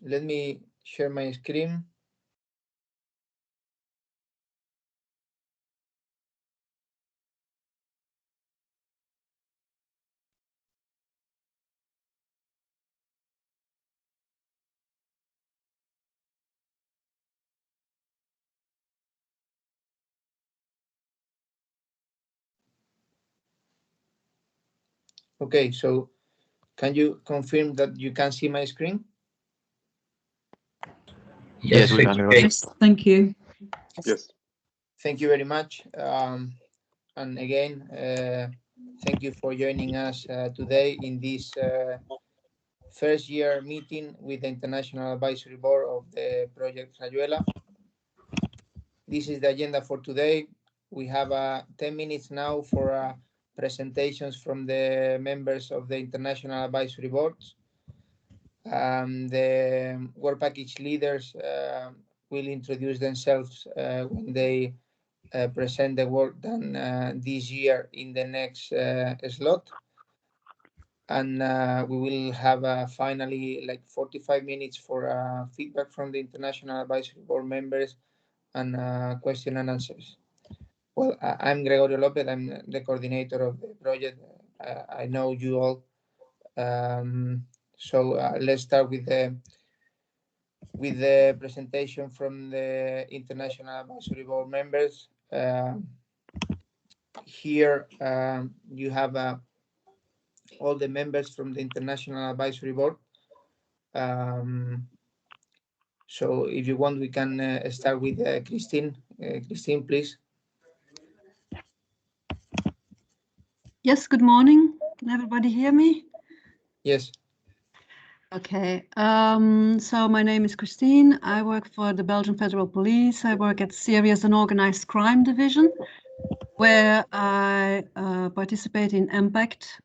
Let me share my screen. Okay, so can you confirm that you can see my screen? Yes, we can. Yes, thank you. Yes. Thank you very much. And again, thank you for joining us today in this first year meeting with the International Advisory Board of the project Rayuela. This is the agenda for today. We have 10 minutes now for presentations from the members of the International Advisory Boards. The work package leaders will introduce themselves when they present the work done this year in the next slot. And we will have finally like 45 minutes for feedback from the International Advisory Board members and question and answers. Well, I'm Gregorio Lopez. I'm the coordinator of the project. I know you all. So let's start with the presentation from the International Advisory Board members. Here you have all the members from the International Advisory Board. So if you want, we can start with Christine. Christine, please. Yes, good morning. Can everybody hear me? Yes. Okay, so my name is Christine. I work for the Belgian Federal Police. I work at Serious and Organized Crime Division, where I participate in impact,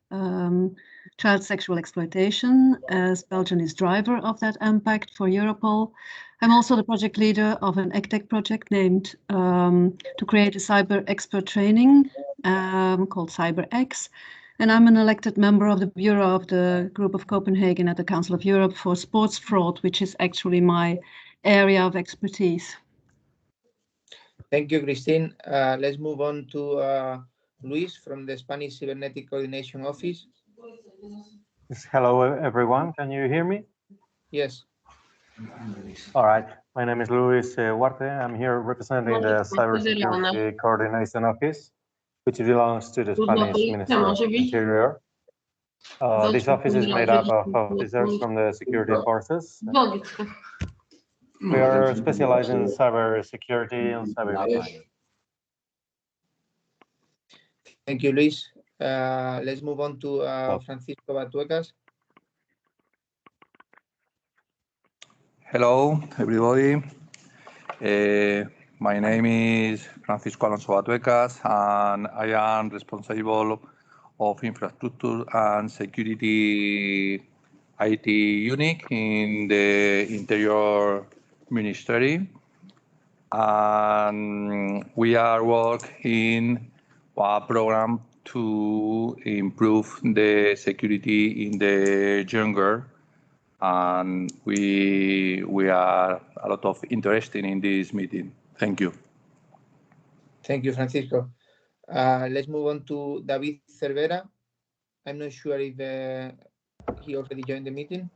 child sexual exploitation, as Belgium is driver of that impact for Europol. I'm also the project leader of an ECTEC project named to create a cyber expert training called CyberX. And I'm an elected member of the Bureau of the Group of Copenhagen at the Council of Europe for sports fraud, which is actually my area of expertise. Thank you, Christine. Let's move on to Luis from the Spanish Cybernetic Coordination Office. Yes, hello, everyone. Can you hear me? Yes. All right. My name is Luis Huarte. I'm here representing the Cybersecurity Coordination Office, which belongs to the Spanish Ministry of Interior. This office is made up of officers from the security forces. We are specialized in cybersecurity and cybercrime. Thank you, Luis. Let's move on to Francisco Batuecas. Hello, everybody. My name is Francisco Alanzovakas, and I am responsible of infrastructure and security IT unit in the Interior Ministry. And we are working a program to improve the security in the jungle. And we are a lot of interested in this meeting. Thank you. Thank you, Francisco. Let's move on to David Cervera. I'm not sure if he already joined the meeting.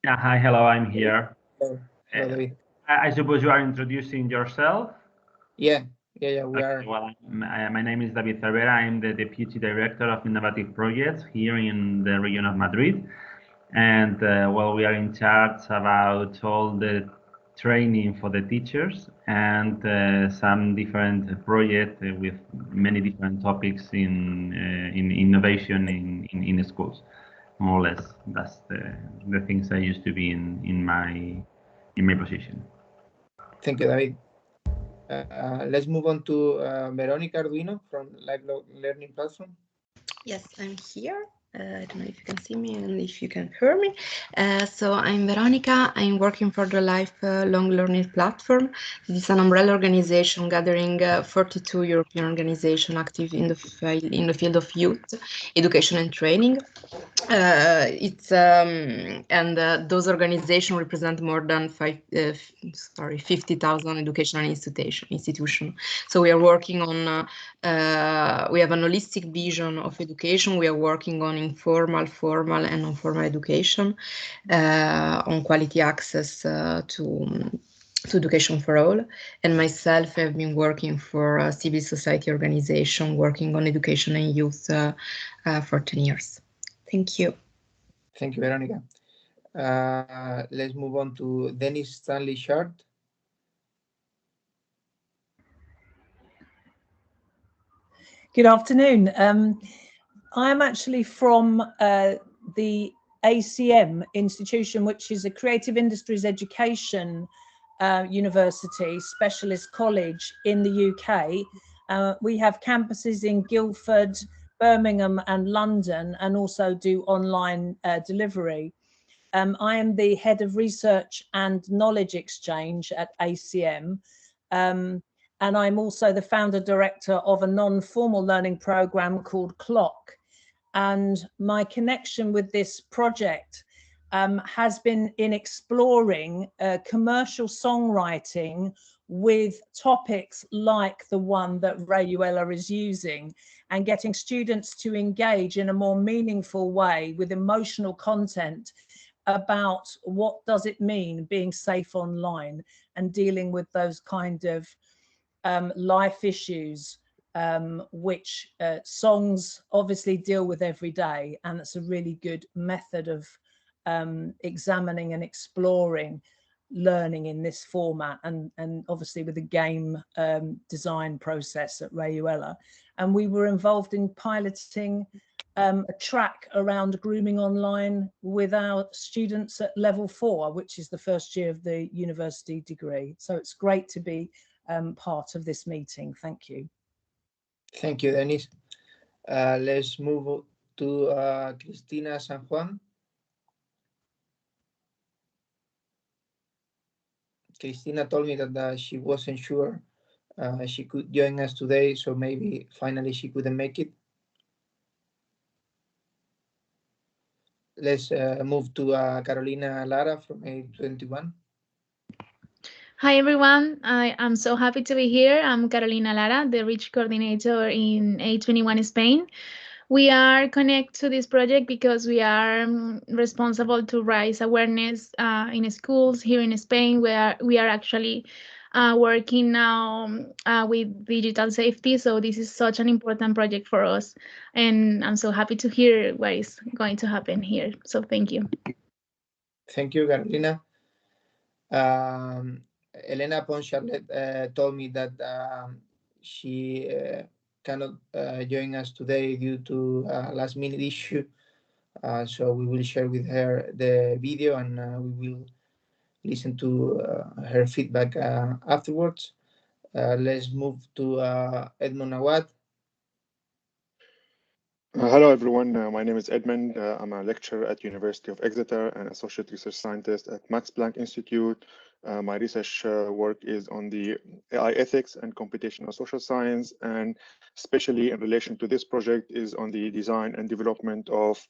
Yeah, hi, hello, I'm here. Hello, David. I suppose you are introducing yourself? Yeah, we are. Well, my name is David Ferreira. I'm the Deputy Director of Innovative Projects here in the region of Madrid. And well, we are in charge about all the training for the teachers and some different projects with many different topics in innovation in schools. More or less, that's the things I used to be in my position. Thank you, David. Let's move on to Veronica Arduino from Live Learning Platform. Yes, I'm here. I don't know if you can see me and if you can hear me. So I'm Veronica. I'm working for the Lifelong Learning Platform. This is an umbrella organization gathering 42 European organizations active in the field of youth education and training. Those organizations represent more than 50,000 educational institutions. So we are working on, we have an holistic vision of education. We are working on informal, formal, and non-formal education, on quality access to education for all. And myself have been working for a civil society organization working on education and youth for 10 years. Thank you. Thank you, Veronica. Let's move on to Dennis Stanley Shard. Good afternoon. I'm actually from the ACM institution, which is a creative industries education university specialist college in the UK. We have campuses in Guildford, Birmingham and London, and also do online delivery. I am the head of research and knowledge exchange at ACM. And I'm also the founder director of a non-formal learning program called Clock. And my connection with this project has been in exploring commercial songwriting with topics like the one that Rayuela is using, and getting students to engage in a more meaningful way with emotional content about what does it mean being safe online and dealing with those kind of life issues which songs obviously deal with every day. And it's a really good method of examining and exploring learning in this format, and obviously with the game design process at Rayuela. And we were involved in piloting a track around grooming online with our students at level 4, which is the first year of the university degree. So it's great to be part of this meeting. Thank you. Thank you, Dennis. Let's move to Cristina San Juan. Cristina told me that she wasn't sure she could join us today, so maybe finally she couldn't make it. Let's move to Carolina Lara from A21. Hi, everyone. I am so happy to be here. I'm Carolina Lara, the Reach Coordinator in A21 Spain. We are connected to this project because we are responsible to raise awareness in schools here in Spain, where we are actually working now with digital safety. So this is such an important project for us. And I'm so happy to hear what is going to happen here. So thank you. Thank you, Carolina. Elena Poncharlet told me that she cannot join us today due to a last-minute issue. So we will share with her the video, and we will listen to her feedback afterwards. Let's move to Edmond Awad. Hello, everyone. My name is Edmund. I'm a lecturer at University of Exeter and associate research scientist at Max Planck Institute. My research work is on the AI ethics and computational social science, and especially in relation to this project is on the design and development of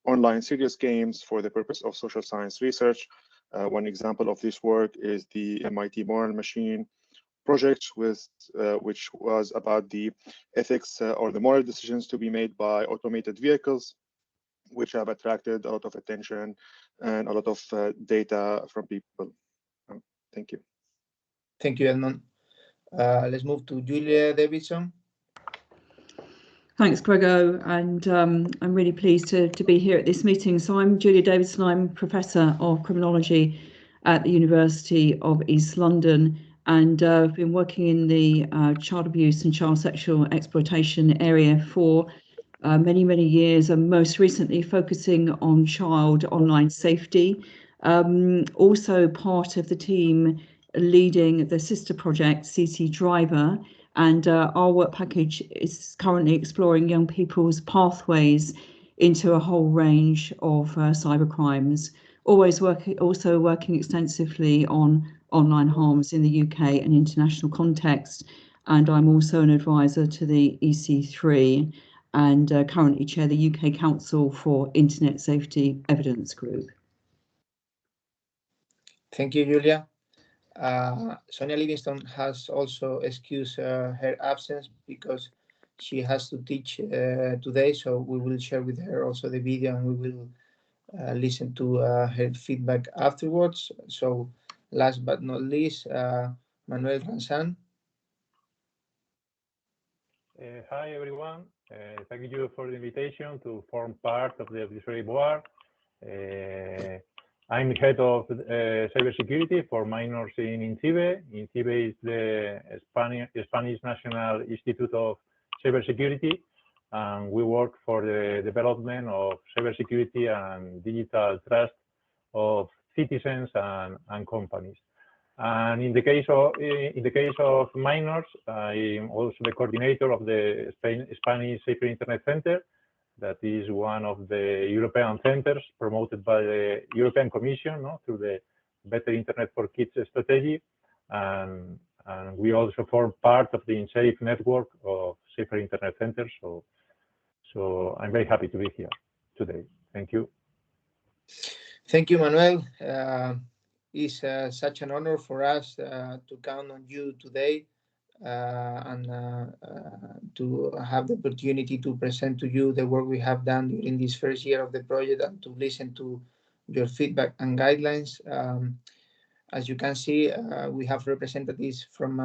online serious games for the purpose of social science research. One example of this work is the MIT Moral Machine project, which was about the ethics or the moral decisions to be made by automated vehicles, which have attracted a lot of attention and a lot of data from people. Thank you. Thank you, Edmond. Let's move to Julia Davidson. Thanks, Grego, and I'm really pleased to be here at this meeting. So I'm Julia Davidson. I'm Professor of Criminology at the University of East London, and I've been working in the child abuse and child sexual exploitation area for many, many years, and most recently focusing on child online safety. Also part of the team leading the sister project, CC Driver, and our work package is currently exploring young people's pathways into a whole range of cyber crimes. Also working extensively on online harms in the UK and international context. And I'm also an advisor to the EC3 and currently chair the UK Council for Internet Safety Evidence Group. Thank you, Julia. Sonia Livingstone has also excused her absence because she has to teach today, so we will share with her also the video and we will listen to her feedback afterwards. So last but not least, Manuel Ransan. Hi everyone, thank you for the invitation to form part of the advisory board. I'm head of cybersecurity for minors in INCIBE. INCIBE is the Spanish National Institute of Cybersecurity, and we work for the development of cybersecurity and digital trust of citizens and companies. And in the case of minors, I'm also the coordinator of the Spanish Safer Internet Center. That is one of the European centers promoted by the European Commission, no, through the Better Internet for Kids strategy. And we also form part of the INSAFE network of Safer Internet Centers. So I'm very happy to be here today. Thank you. Thank you, Manuel. It's such an honor for us to count on you today and to have the opportunity to present to you the work we have done during this first year of the project and to listen to your feedback and guidelines. As you can see, we have representatives from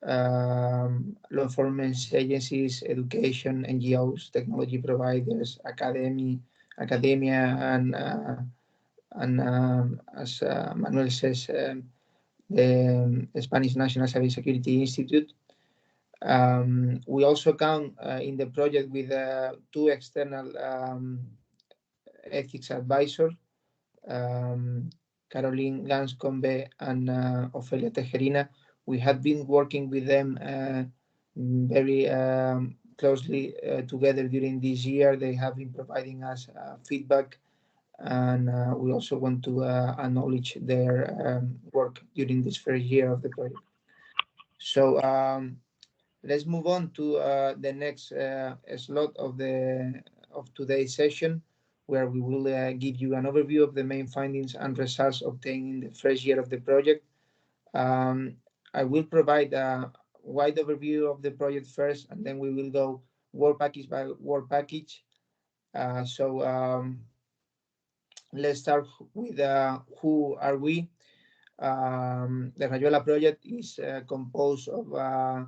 law enforcement agencies, education, NGOs, technology providers, academia, and as Manuel says, the Spanish National Cybersecurity Institute. We also count in the project with two external ethics advisors, Caroline Ganscombe and Ofelia Tejerina. We have been working with them very closely together during this year. They have been providing us feedback, and we also want to acknowledge their work during this first year of the project. So let's move on to the next slot of today's session, where we will give you an overview of the main findings and results obtained in the first year of the project. I will provide a wide overview of the project first, and then we will go work package by work package. Let's start with who are we. The Rayuela project is composed of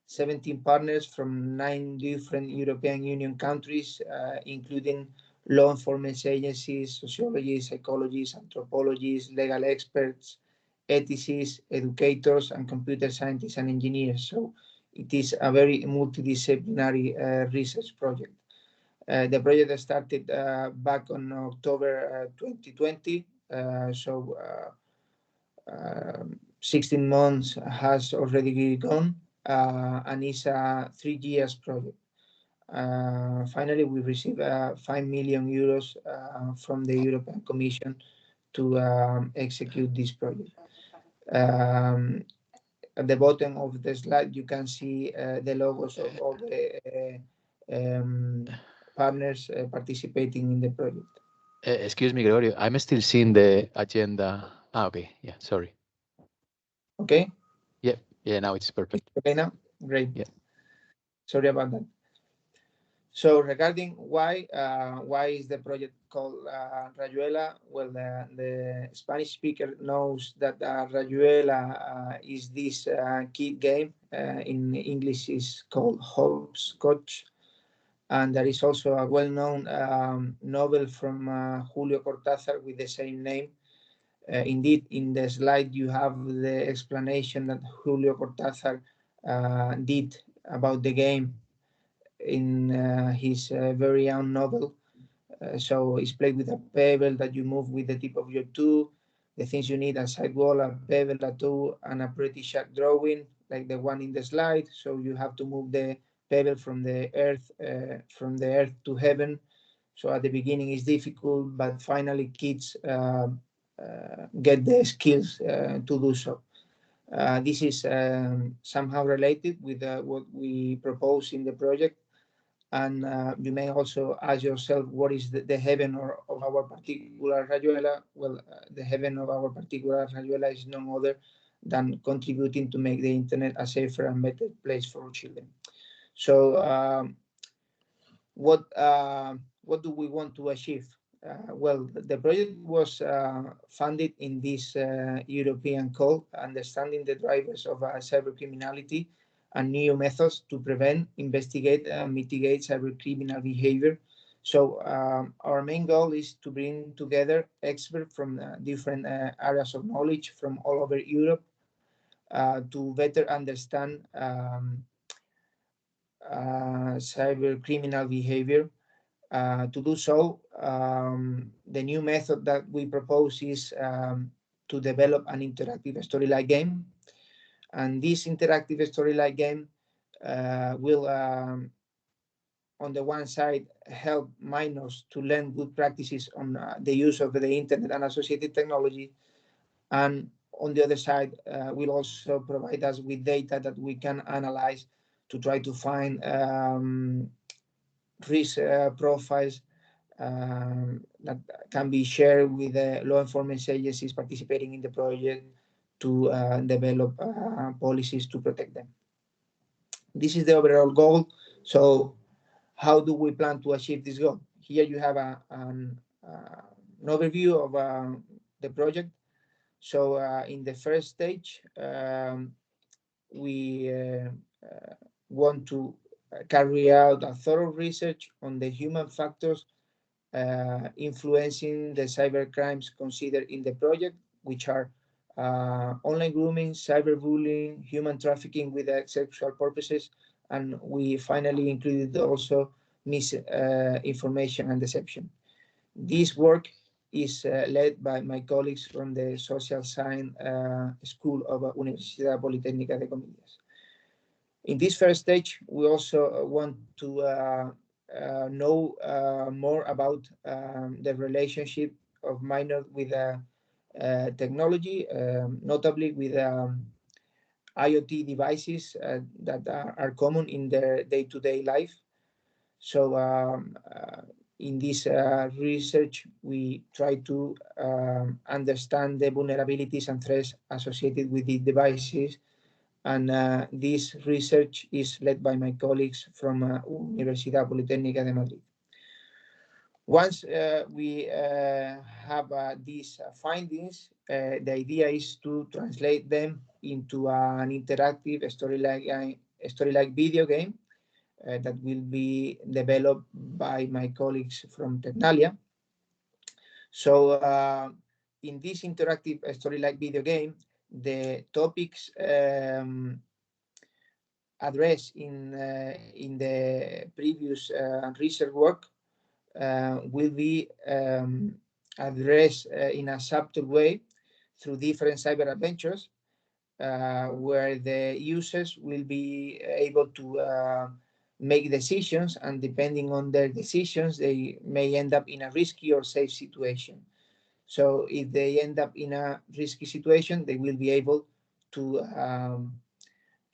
17 partners from 9 different European Union countries, including law enforcement agencies, sociologists, psychologists, anthropologists, legal experts, ethicists, educators, and computer scientists and engineers. So it is a very multidisciplinary research project. The project started back on October 2020, 16 months has already gone, and it's a 3 years project. Finally, we received 5 million euros from the European Commission to execute this project. At the bottom of the slide, you can see the logos of all the partners participating in the project. Excuse me, Gregorio, I'm still seeing the agenda. Okay, yeah, sorry. Okay? Yeah, now it's perfect. Okay now? Great. Yeah. Sorry about that. So regarding why is the project called Rayuela? Well, the Spanish speaker knows that Rayuela is this kid game. In English is called hopscotch. And there is also a well-known novel from Julio Cortázar with the same name. Indeed, in the slide, you have the explanation that Julio Cortázar did about the game in his very own novel. So it's played with a pebble that you move with the tip of your toe. The things you need: a sidewall, a pebble, a toe, and a pretty sharp drawing like the one in the slide. So you have to move the pebble from the earth to heaven. So at the beginning it's difficult, but finally kids get the skills to do so. This is somehow related with what we propose in the project. And you may also ask yourself, what is the heaven of our particular Rayuela? Well, the heaven of our particular Rayuela is no other than contributing to make the internet a safer and better place for children. So what do we want to achieve? Well, the project was funded in this European call, Understanding the Drivers of Cybercriminality and New Methods to Prevent, Investigate, and Mitigate Cybercriminal Behavior. So our main goal is to bring together experts from different areas of knowledge from all over Europe to better understand cybercriminal behavior. To do so, the new method that we propose is to develop an interactive story-like game. And this interactive story-like game will, on the one side, help minors to learn good practices on the use of the internet and associated technology. And on the other side, will also provide us with data that we can analyze to try to find risk profiles that can be shared with the law enforcement agencies participating in the project to develop policies to protect them. This is the overall goal. So how do we plan to achieve this goal? Here you have an overview of the project. So in the first stage, we want to carry out a thorough research on the human factors influencing the cyber crimes considered in the project, which are online grooming, cyberbullying, human trafficking with sexual purposes, and we finally included also misinformation and deception. This work is led by my colleagues from the Social Science School of Universidad Politécnica de Comillas. In this first stage, we also want to know more about the relationship of minors with technology, notably with IoT devices that are common in their day-to-day life. So in this research, we try to understand the vulnerabilities and threats associated with the devices. And this research is led by my colleagues from Universidad Politécnica de Madrid. Once we have these findings, the idea is to translate them into an interactive story-like video game that will be developed by my colleagues from Tecnalia. So in this interactive story-like video game, the topics addressed in the previous research work will be addressed in a subtle way through different cyber adventures where the users will be able to make decisions, and depending on their decisions, they may end up in a risky or safe situation. So if they end up in a risky situation, they will be able to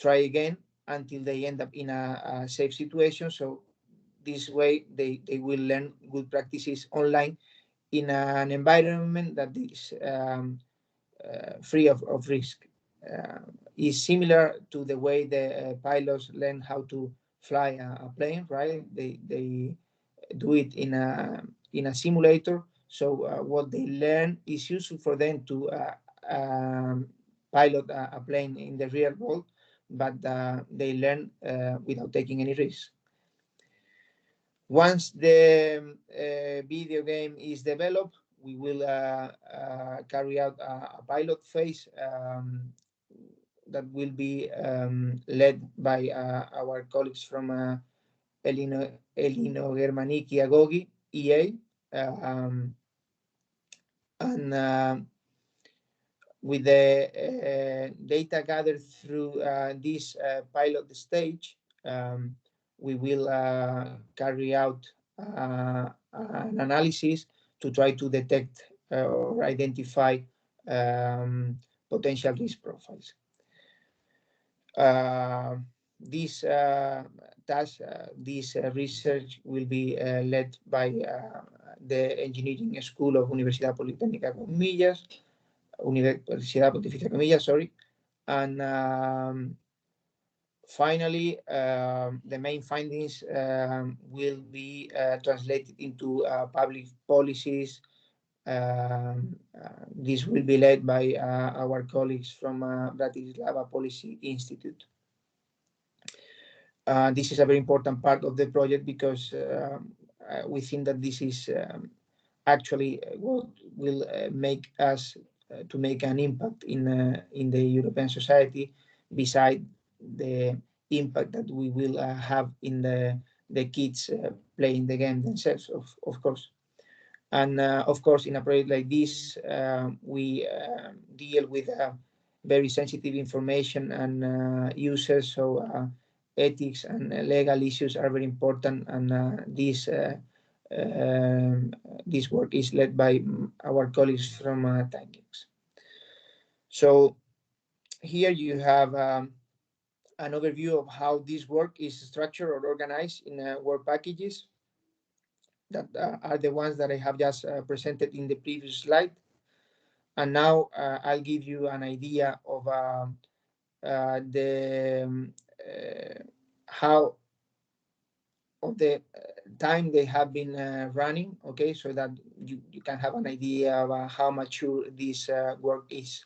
try again until they end up in a safe situation. So this way they will learn good practices online in an environment that is free of risk. Is similar to the way the pilots learn how to fly a plane, right? They do it in a simulator. So what they learn is useful for them to pilot a plane in the real world, but they learn without taking any risk. Once the video game is developed, we will carry out a pilot phase that will be led by our colleagues from Elino Germaniki Agogi, EA, and with the data gathered through this pilot stage, we will carry out an analysis to try to detect or identify potential risk profiles. This task, this research will be led by the Engineering School of Universidad Politécnica Comillas, Universidad Pontificia Comillas, sorry. And finally, the main findings will be translated into public policies. This will be led by our colleagues from Bratislava Policy Institute. This is a very important part of the project because we think that this is actually what will make us to make an impact in the European society, beside the impact that we will have in the kids playing the game themselves, of course. And of course, in a project like this, we deal with very sensitive information and users, so ethics and legal issues are very important, and this work is led by our colleagues from TimeGeeks. So here you have an overview of how this work is structured or organized in work packages that are the ones that I have just presented in the previous slide. And now I'll give you an idea of how of the time they have been running, okay, so that you can have an idea of how mature this work is.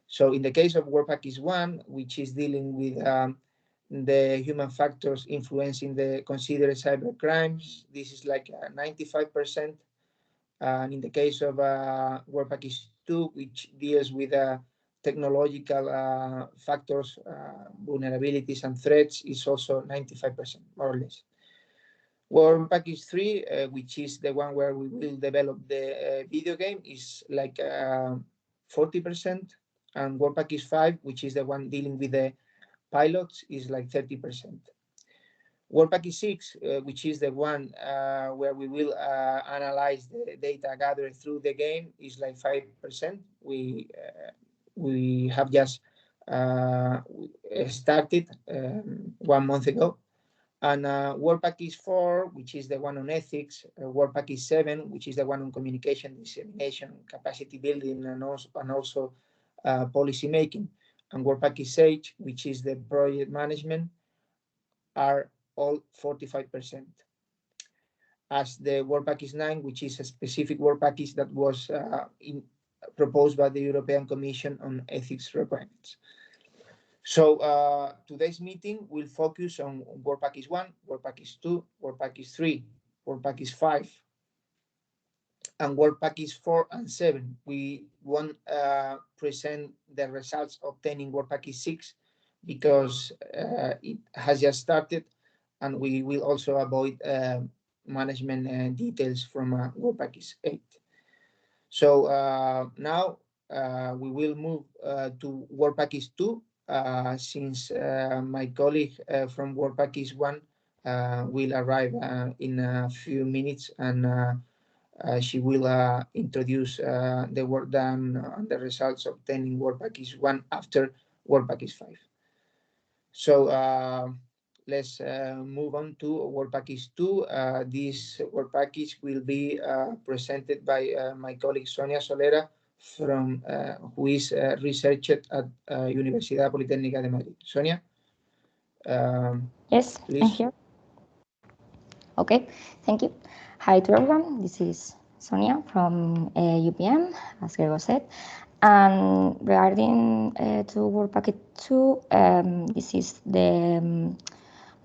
So in the case of work package 1, which is dealing with the human factors influencing the considered cyber crimes, this is like 95%. And in the case of work package 2, which deals with technological factors, vulnerabilities and threats, is also 95%, more or less. Work package 3, which is the one where we will develop the video game, is like 40%. And work package 5, which is the one dealing with the pilots, is like 30%. Work package 6, which is the one where we will analyze the data gathered through the game, is like 5%. We have just started 1 month ago. And work package 4, which is the one on ethics, work package 7, which is the one on communication, dissemination, capacity building, and also policy making, and work package 8, which is the project management, are all 45%. As the work package 9, which is a specific work package that was proposed by the European Commission on ethics requirements. So today's meeting will focus on work package 1, work package 2, work package 3, work package 5, and work package 4 and 7. We won't present the results obtained in work package 6 because it has just started, and we will also avoid management details from work package 8. So now we will move to work package 2, since my colleague from work package 1 will arrive in a few minutes, and she will introduce the work done and the results obtained in work package 1 after work package 5. So let's move on to work package 2. This work package will be presented by my colleague Sonia Solera, from who is researcher at Universidad Politécnica de Madrid. Sonia? Yes, please. I'm here. Okay, thank you. Hi to everyone. This is Sonia from UPM, as Gregor said. And regarding to work package 2, this is the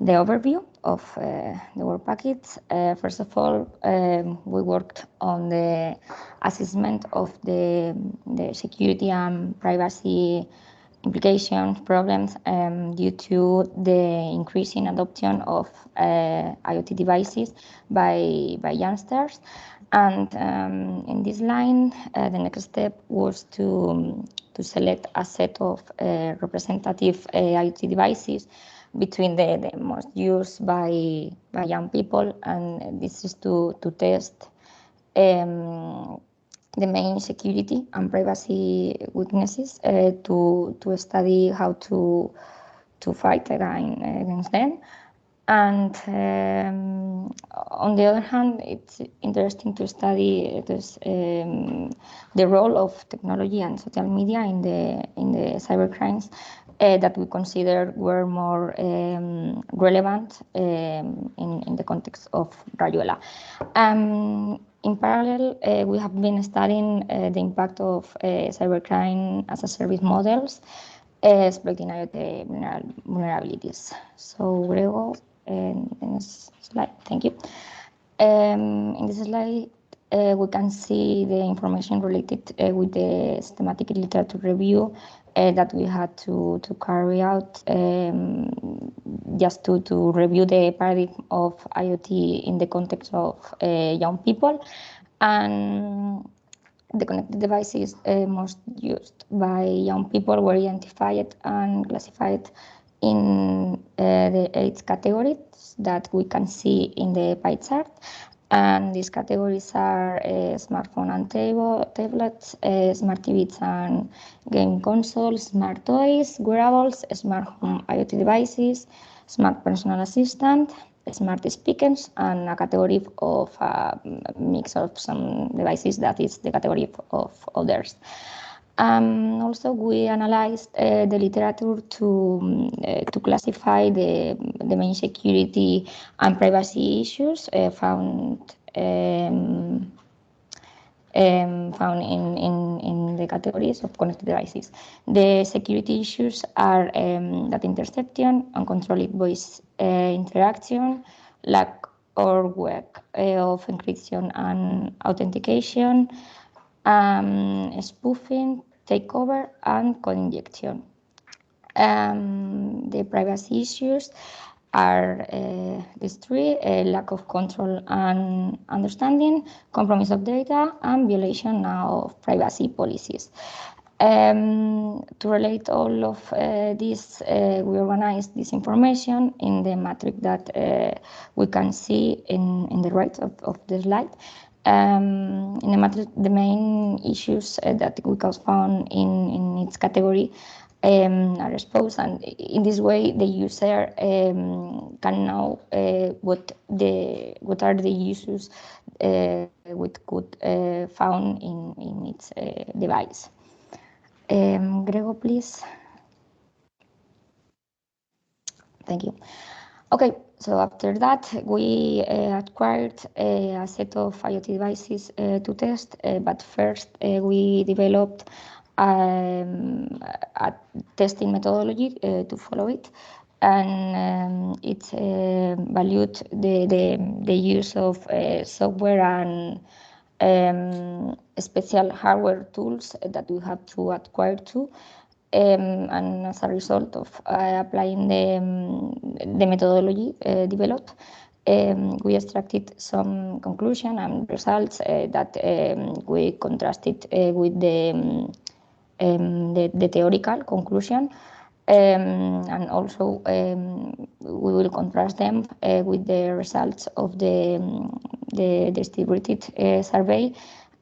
overview of the work package. First of all, we worked on the assessment of the security and privacy implications, problems due to the increasing adoption of IoT devices by youngsters. And in this line, the next step was to select a set of representative IoT devices between the most used by young people, and this is to test the main security and privacy weaknesses to study how to fight against them. And on the other hand, it's interesting to study this, the role of technology and social media in the cybercrimes that we consider were more relevant in the context of Rayuela. In parallel, we have been studying the impact of cybercrime as a service models exploiting IoT vulnerabilities. So Grego, in this slide, thank you. In this slide, we can see the information related with the systematic literature review that we had to carry out just to review the paradigm of IoT in the context of young people. And the connected devices most used by young people were identified and classified in the 8 categories that we can see in the pie chart. And these categories are smartphone and tablets, smart TVs and game consoles, smart toys, wearables, smart home IoT devices, smart personal assistant, smart speakers, and a category of a mix of some devices that is the category of others. Also, we analyzed the literature to classify the main security and privacy issues found in the categories of connected devices. The security issues are data interception, uncontrolled voice interaction, lack or lack of encryption and authentication, spoofing, takeover, and code injection. The privacy issues are these 3, lack of control and understanding, compromise of data, and violation of privacy policies. To relate all of this, we organized this information in the matrix that we can see in the right of the slide. In the matrix, the main issues that we found in its category are exposed, and in this way the user can know what are the issues we could found in its device. Grego, please. Thank you. Okay, so after that, we acquired a set of IoT devices to test, but first we developed a testing methodology to follow it, and it valued the use of software and special hardware tools that we have to acquire to. And as a result of applying the methodology developed, we extracted some conclusion and results that we contrasted with the theoretical conclusion, and also we will contrast them with the results of the distributed survey.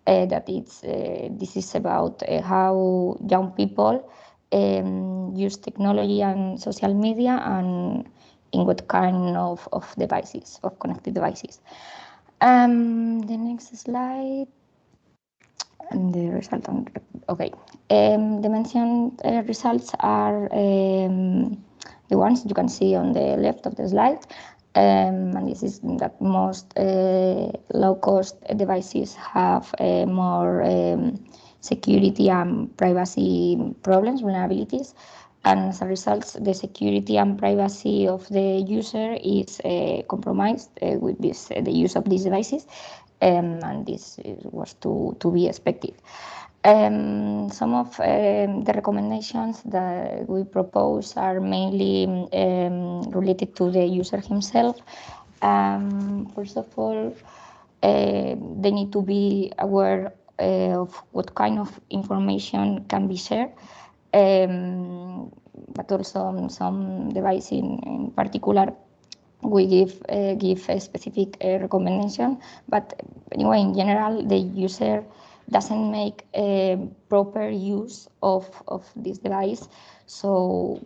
That this is about how young people use technology and social media, and in what kind of devices, of connected devices. The next slide. And the result okay. The mentioned results are the ones you can see on the left of the slide. And this is that most low-cost devices have more security and privacy problems, vulnerabilities, and as a result, the security and privacy of the user is compromised with the use of these devices, and this was to be expected. Some of the recommendations that we propose are mainly related to the user himself. First of all, they need to be aware of what kind of information can be shared. but also some device in particular we give a specific recommendation. But anyway, in general, the user doesn't make proper use of this device. So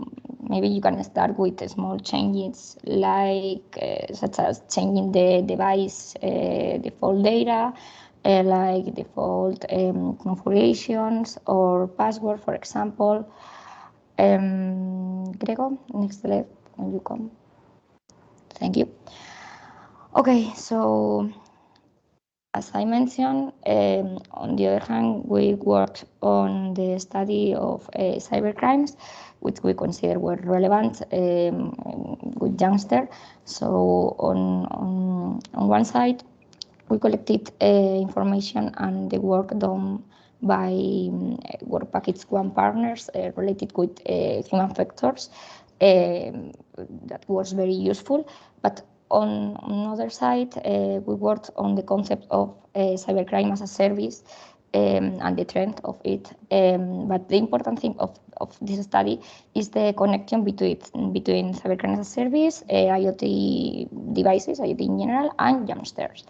maybe you can start with small changes, like such as changing the device default data, like default configurations or password, for example. Gregor, next slide, when you come. Thank you. Okay, so as I mentioned, on the other hand, we worked on the study of cybercrimes, which we consider were relevant with youngsters. So on one side, we collected information and the work done by Work Package 1 partners related with human factors. That was very useful. But on the other side, we worked on the concept of cybercrime as a service and the trend of it. But the important thing of this study is the connection between cybercrime as a service, IoT devices, IoT in general, and youngsters.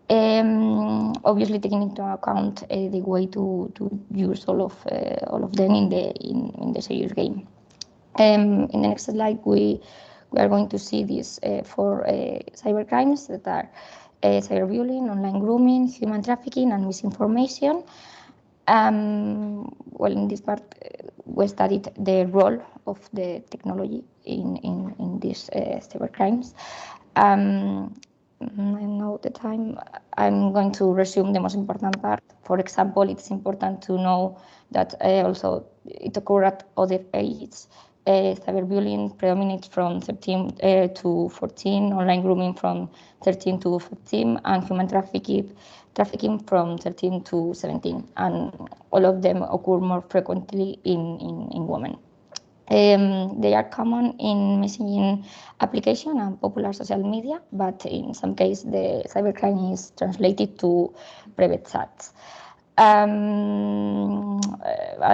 Obviously, taking into account the way to use all of them in the serious game. In the next slide, we are going to see these 4 cybercrimes that are cyberbullying, online grooming, human trafficking, and misinformation. Well, in this part, we studied the role of the technology in these cybercrimes. I know the time. I'm going to resume the most important part. For example, it's important to know that also it occurred at other ages. Cyberbullying predominates from 13 to 14, online grooming from 13 to 15, and human trafficking from 13 to 17. And all of them occur more frequently in women. They are common in messaging application and popular social media, but in some cases the cybercrime is translated to private chats. A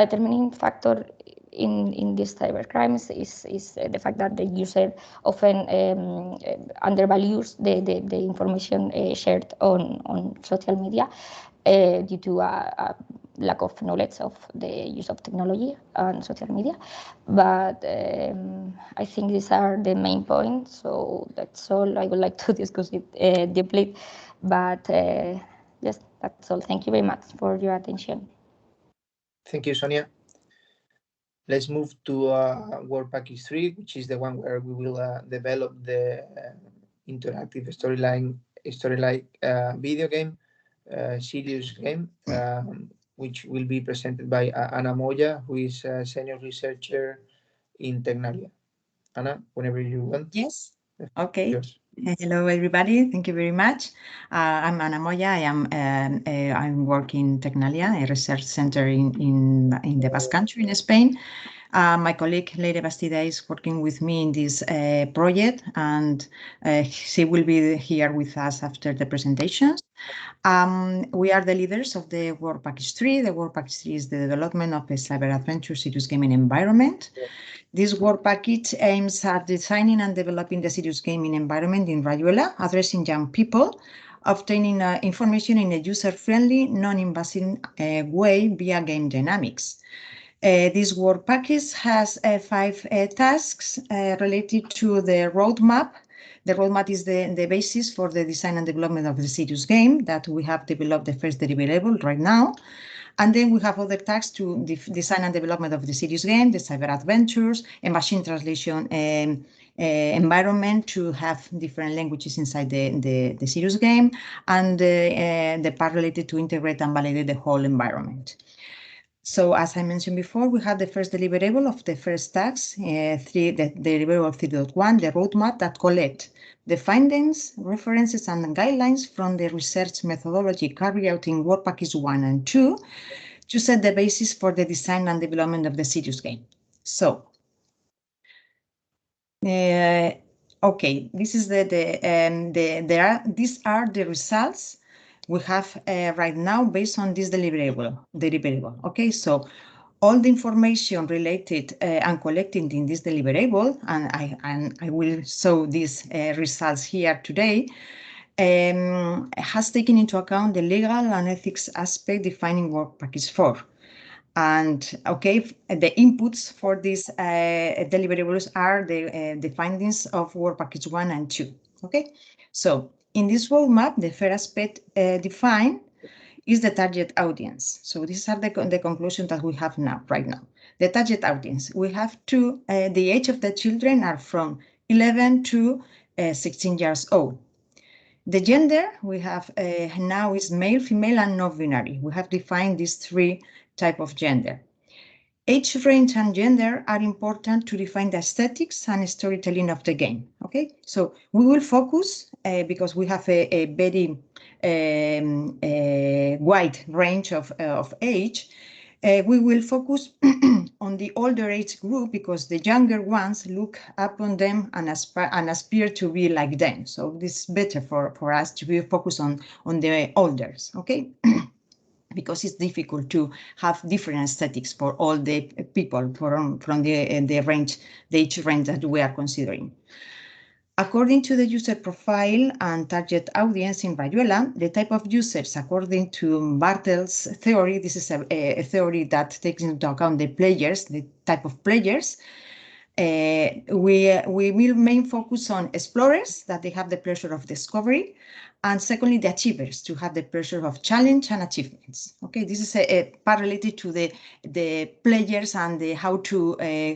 determining factor in these cybercrimes is the fact that the user often undervalues the information shared on social media due to a lack of knowledge of the use of technology and social media. But I think these are the main points, so that's all I would like to discuss it deeply. But yes, that's all. Thank you very much for your attention. Thank you, Sonia. Let's move to Work Package 3, which is the one where we will develop the interactive storyline video game, serious game, which will be presented by Ana Moya, who is a senior researcher in Tecnalia. Ana, whenever you want. Yes. Okay. Hello, everybody. Thank you very much. I'm Ana Moya. I'm working in Tecnalia, a research center in the Basque Country in Spain. My colleague Leire Bastida is working with me in this project, and she will be here with us after the presentations. We are the leaders of the Work Package 3. The Work Package 3 is the development of a cyber adventure serious gaming environment. This work package aims at designing and developing the serious gaming environment in Rayuela, addressing young people, obtaining information in a user-friendly, non-invasive way via game dynamics. This work package has 5 tasks related to the roadmap. The roadmap is the basis for the design and development of the serious game that we have developed the first deliverable right now. And then we have other tasks to design and development of the serious game, the cyber adventures, a machine translation environment to have different languages inside the serious game, and the part related to integrate and validate the whole environment. So as I mentioned before, we have the first deliverable of the first task, the deliverable 3.1, the roadmap that collect the findings, references, and guidelines from the research methodology carried out in Work Package 1 and 2 to set the basis for the design and development of the serious game. So, okay, this is these are the results we have right now based on this deliverable. Okay, so all the information related and collected in this deliverable, and I will show these results here today, has taken into account the legal and ethics aspect defining work package 4. And okay, the inputs for these deliverables are the findings of work package 1 and 2. Okay, so in this roadmap, the first aspect defined is the target audience. So these are the conclusions that we have now, right now. The target audience, we have the age of the children are from 11 to 16 years old. The gender we have now is male, female, and non-binary. We have defined these 3 types of gender. Age range and gender are important to define the aesthetics and storytelling of the game. Okay, so we will focus because we have a very wide range of age. We will focus on the older age group because the younger ones look up on them and aspire to be like them. So this is better for us to be focused on the elders. Okay. Because it's difficult to have different aesthetics for all the people from the range, the age range that we are considering. According to the user profile and target audience in Rayuela, the type of users, according to Bartel's theory, this is a theory that takes into account the players, the type of players. We will main focus on explorers, that they have the pleasure of discovery, and secondly, the achievers, to have the pleasure of challenge and achievements. Okay, this is a part related to the players and how to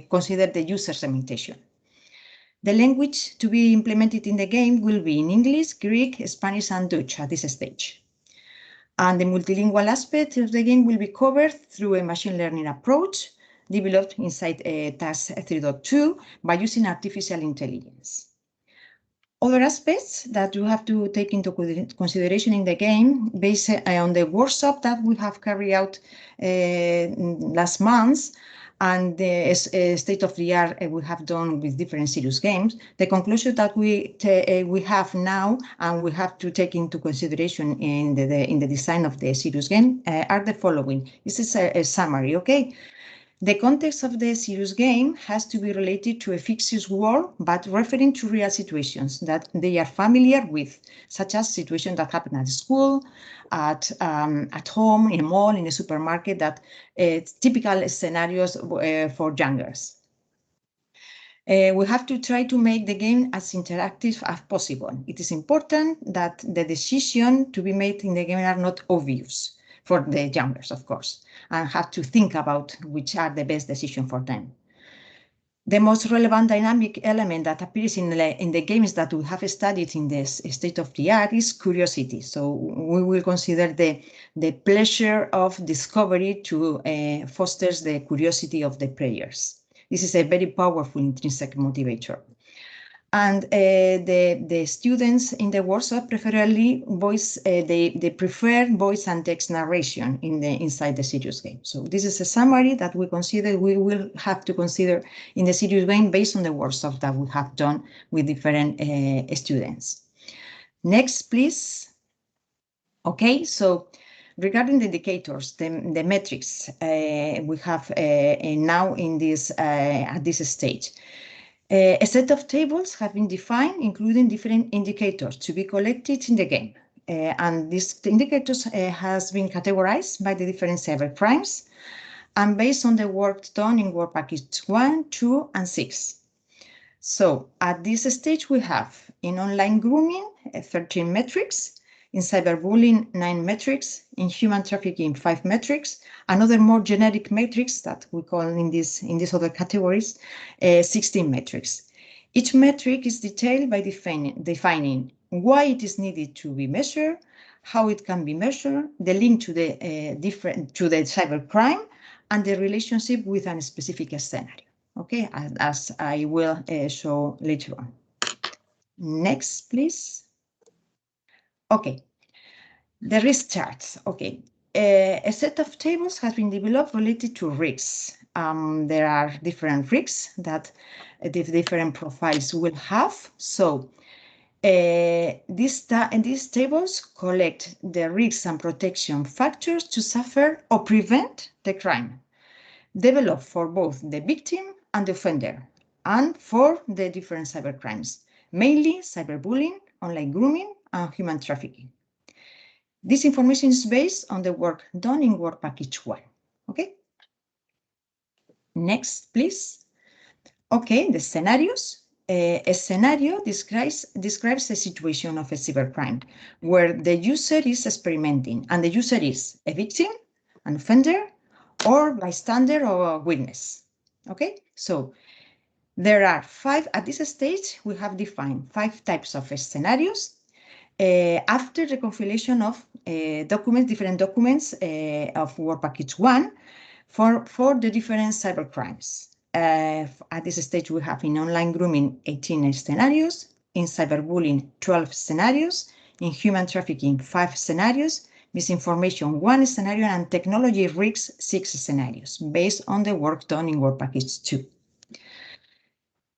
consider the user segmentation. The language to be implemented in the game will be in English, Greek, Spanish, and Dutch at this stage. And the multilingual aspect of the game will be covered through a machine learning approach developed inside Task 3.2 by using artificial intelligence. Other aspects that you have to take into consideration in the game based on the workshop that we have carried out last month and the state of the art we have done with different serious games. The conclusion that we have now and we have to take into consideration in the design of the serious game are the following. This is a summary, okay? The context of the serious game has to be related to a fictitious world, but referring to real situations that they are familiar with, such as situations that happen at school, at home, in a mall, in a supermarket, that typical scenarios for youngers. We have to try to make the game as interactive as possible. It is important that the decisions to be made in the game are not obvious for the youngers, of course, and have to think about which are the best decisions for them. The most relevant dynamic element that appears in the games that we have studied in this state of the art is curiosity. So we will consider the pleasure of discovery to foster the curiosity of the players. This is a very powerful intrinsic motivator. And the students in the workshop preferably they prefer voice and text narration inside the serious game. So this is a summary that we will have to consider in the serious game based on the workshop that we have done with different students. Next, please. Okay, so regarding the indicators, the metrics we have now in this at this stage. A set of tables have been defined, including different indicators to be collected in the game. And these indicators has been categorized by the different cybercrimes and based on the work done in work package 1, 2, and 6. So at this stage, we have in online grooming 13 metrics, in cyberbullying 9 metrics, in human trafficking 5 metrics, and other more generic metrics that we call in these other categories 16 metrics. Each metric is detailed by defining why it is needed to be measured, how it can be measured, the link to the cybercrime, and the relationship with a specific scenario. Okay, as I will show later on. Next, please. Okay, the risk charts. Okay, a set of tables has been developed related to risks. There are different risks that the different profiles will have. So these tables collect the risks and protection factors to suffer or prevent the crime. developed for both the victim and the offender, and for the different cybercrimes, mainly cyberbullying, online grooming, and human trafficking. This information is based on the work done in Work Package 1. Okay. Next, please. Okay, the scenarios. A scenario describes a situation of a cybercrime where the user is experimenting, and the user is a victim, an offender, or bystander or a witness. Okay, so there are 5, at this stage, we have defined 5 types of scenarios after the compilation of different documents of Work Package 1 for the different cybercrimes. At this stage, we have in online grooming 18 scenarios, in cyberbullying 12 scenarios, in human trafficking 5 scenarios, misinformation 1 scenario, and technology risks 6 scenarios, based on the work done in Work Package 2.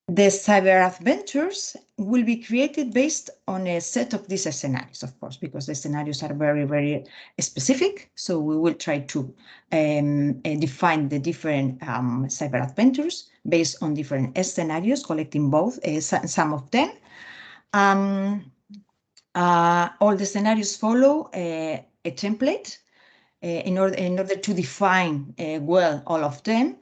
The cyber adventures will be created based on a set of these scenarios, of course, because the scenarios are very, very specific. So we will try to define the different cyber adventures based on different scenarios, collecting both, some of them. All the scenarios follow a template in order to define well all of them.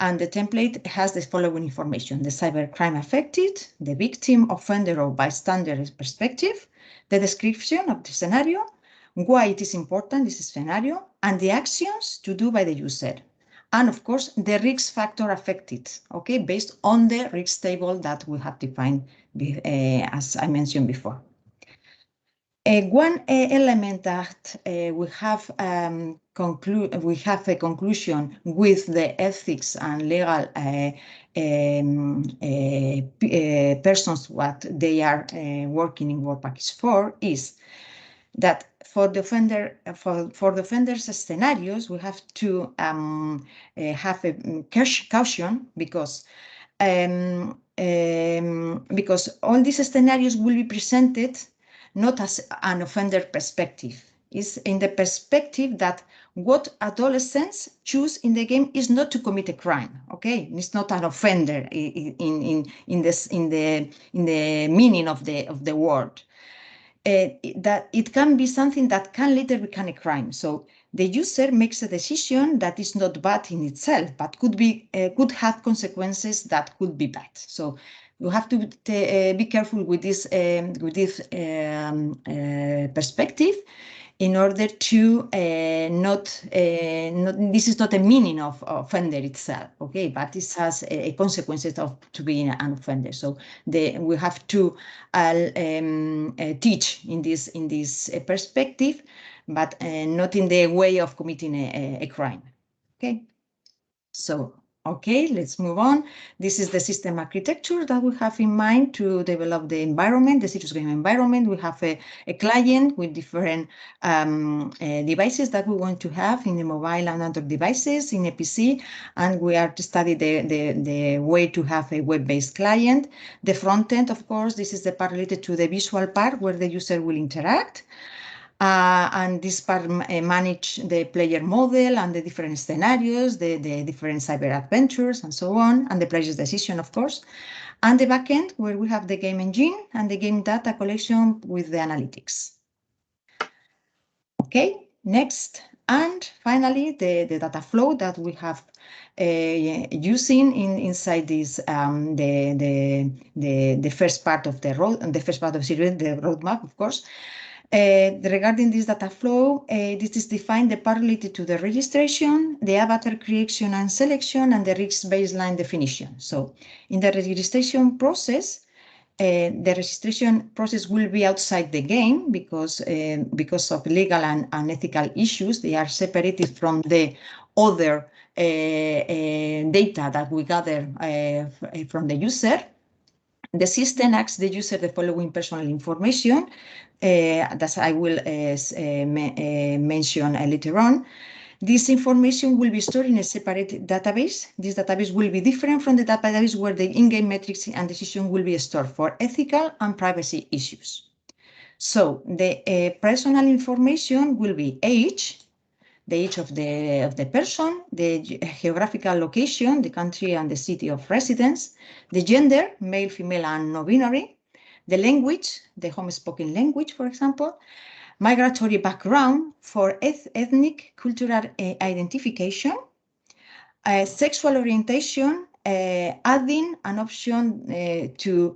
And the template has the following information: the cybercrime affected, the victim, offender, or bystander perspective, the description of the scenario, why it is important, this scenario, and the actions to do by the user. And of course, the risk factor affected, okay, based on the risk table that we have defined, as I mentioned before. One element that we have a conclusion with the ethics and legal persons what they are working in Work Package 4 is that for the offenders scenarios, we have to have a caution because all these scenarios will be presented not as an offender perspective. It's in the perspective that what adolescents choose in the game is not to commit a crime. Okay, it's not an offender in the meaning of the word. That it can be something that can later become a crime. So the user makes a decision that is not bad in itself, but could have consequences that could be bad. So you have to be careful with this perspective in order to this is not a meaning of offender itself, okay, but this has a consequences of to being an offender. So we have to teach in this perspective, but not in the way of committing a crime. Okay, so. Okay, let's move on. This is the system architecture that we have in mind to develop the environment, the serious game environment. We have a client with different devices that we want to have in the mobile and Android devices in a PC, and we are to study the way to have a web-based client. The front end, of course, this is the part related to the visual part where the user will interact. And this part manage the player model and the different scenarios, the different cyber adventures and so on, and the player's decision, of course. And the backend where we have the game engine and the game data collection with the analytics. Okay, next. And finally, the data flow that we have using inside this the first part of the roadmap, of course. Regarding this data flow, this is defined the part related to the registration, the avatar creation and selection, and the risk baseline definition. So in the registration process will be outside the game because of legal and ethical issues. They are separated from the other data that we gather from the user. The system asks the user the following personal information that I will mention later on. This information will be stored in a separate database. This database will be different from the database where the in-game metrics and decision will be stored for ethical and privacy issues. So the personal information will be age, the age of the person, the geographical location, the country and the city of residence, the gender, male, female, and non-binary, the language, the home-spoken language, for example, migratory background for ethnic, cultural identification, sexual orientation, adding an option to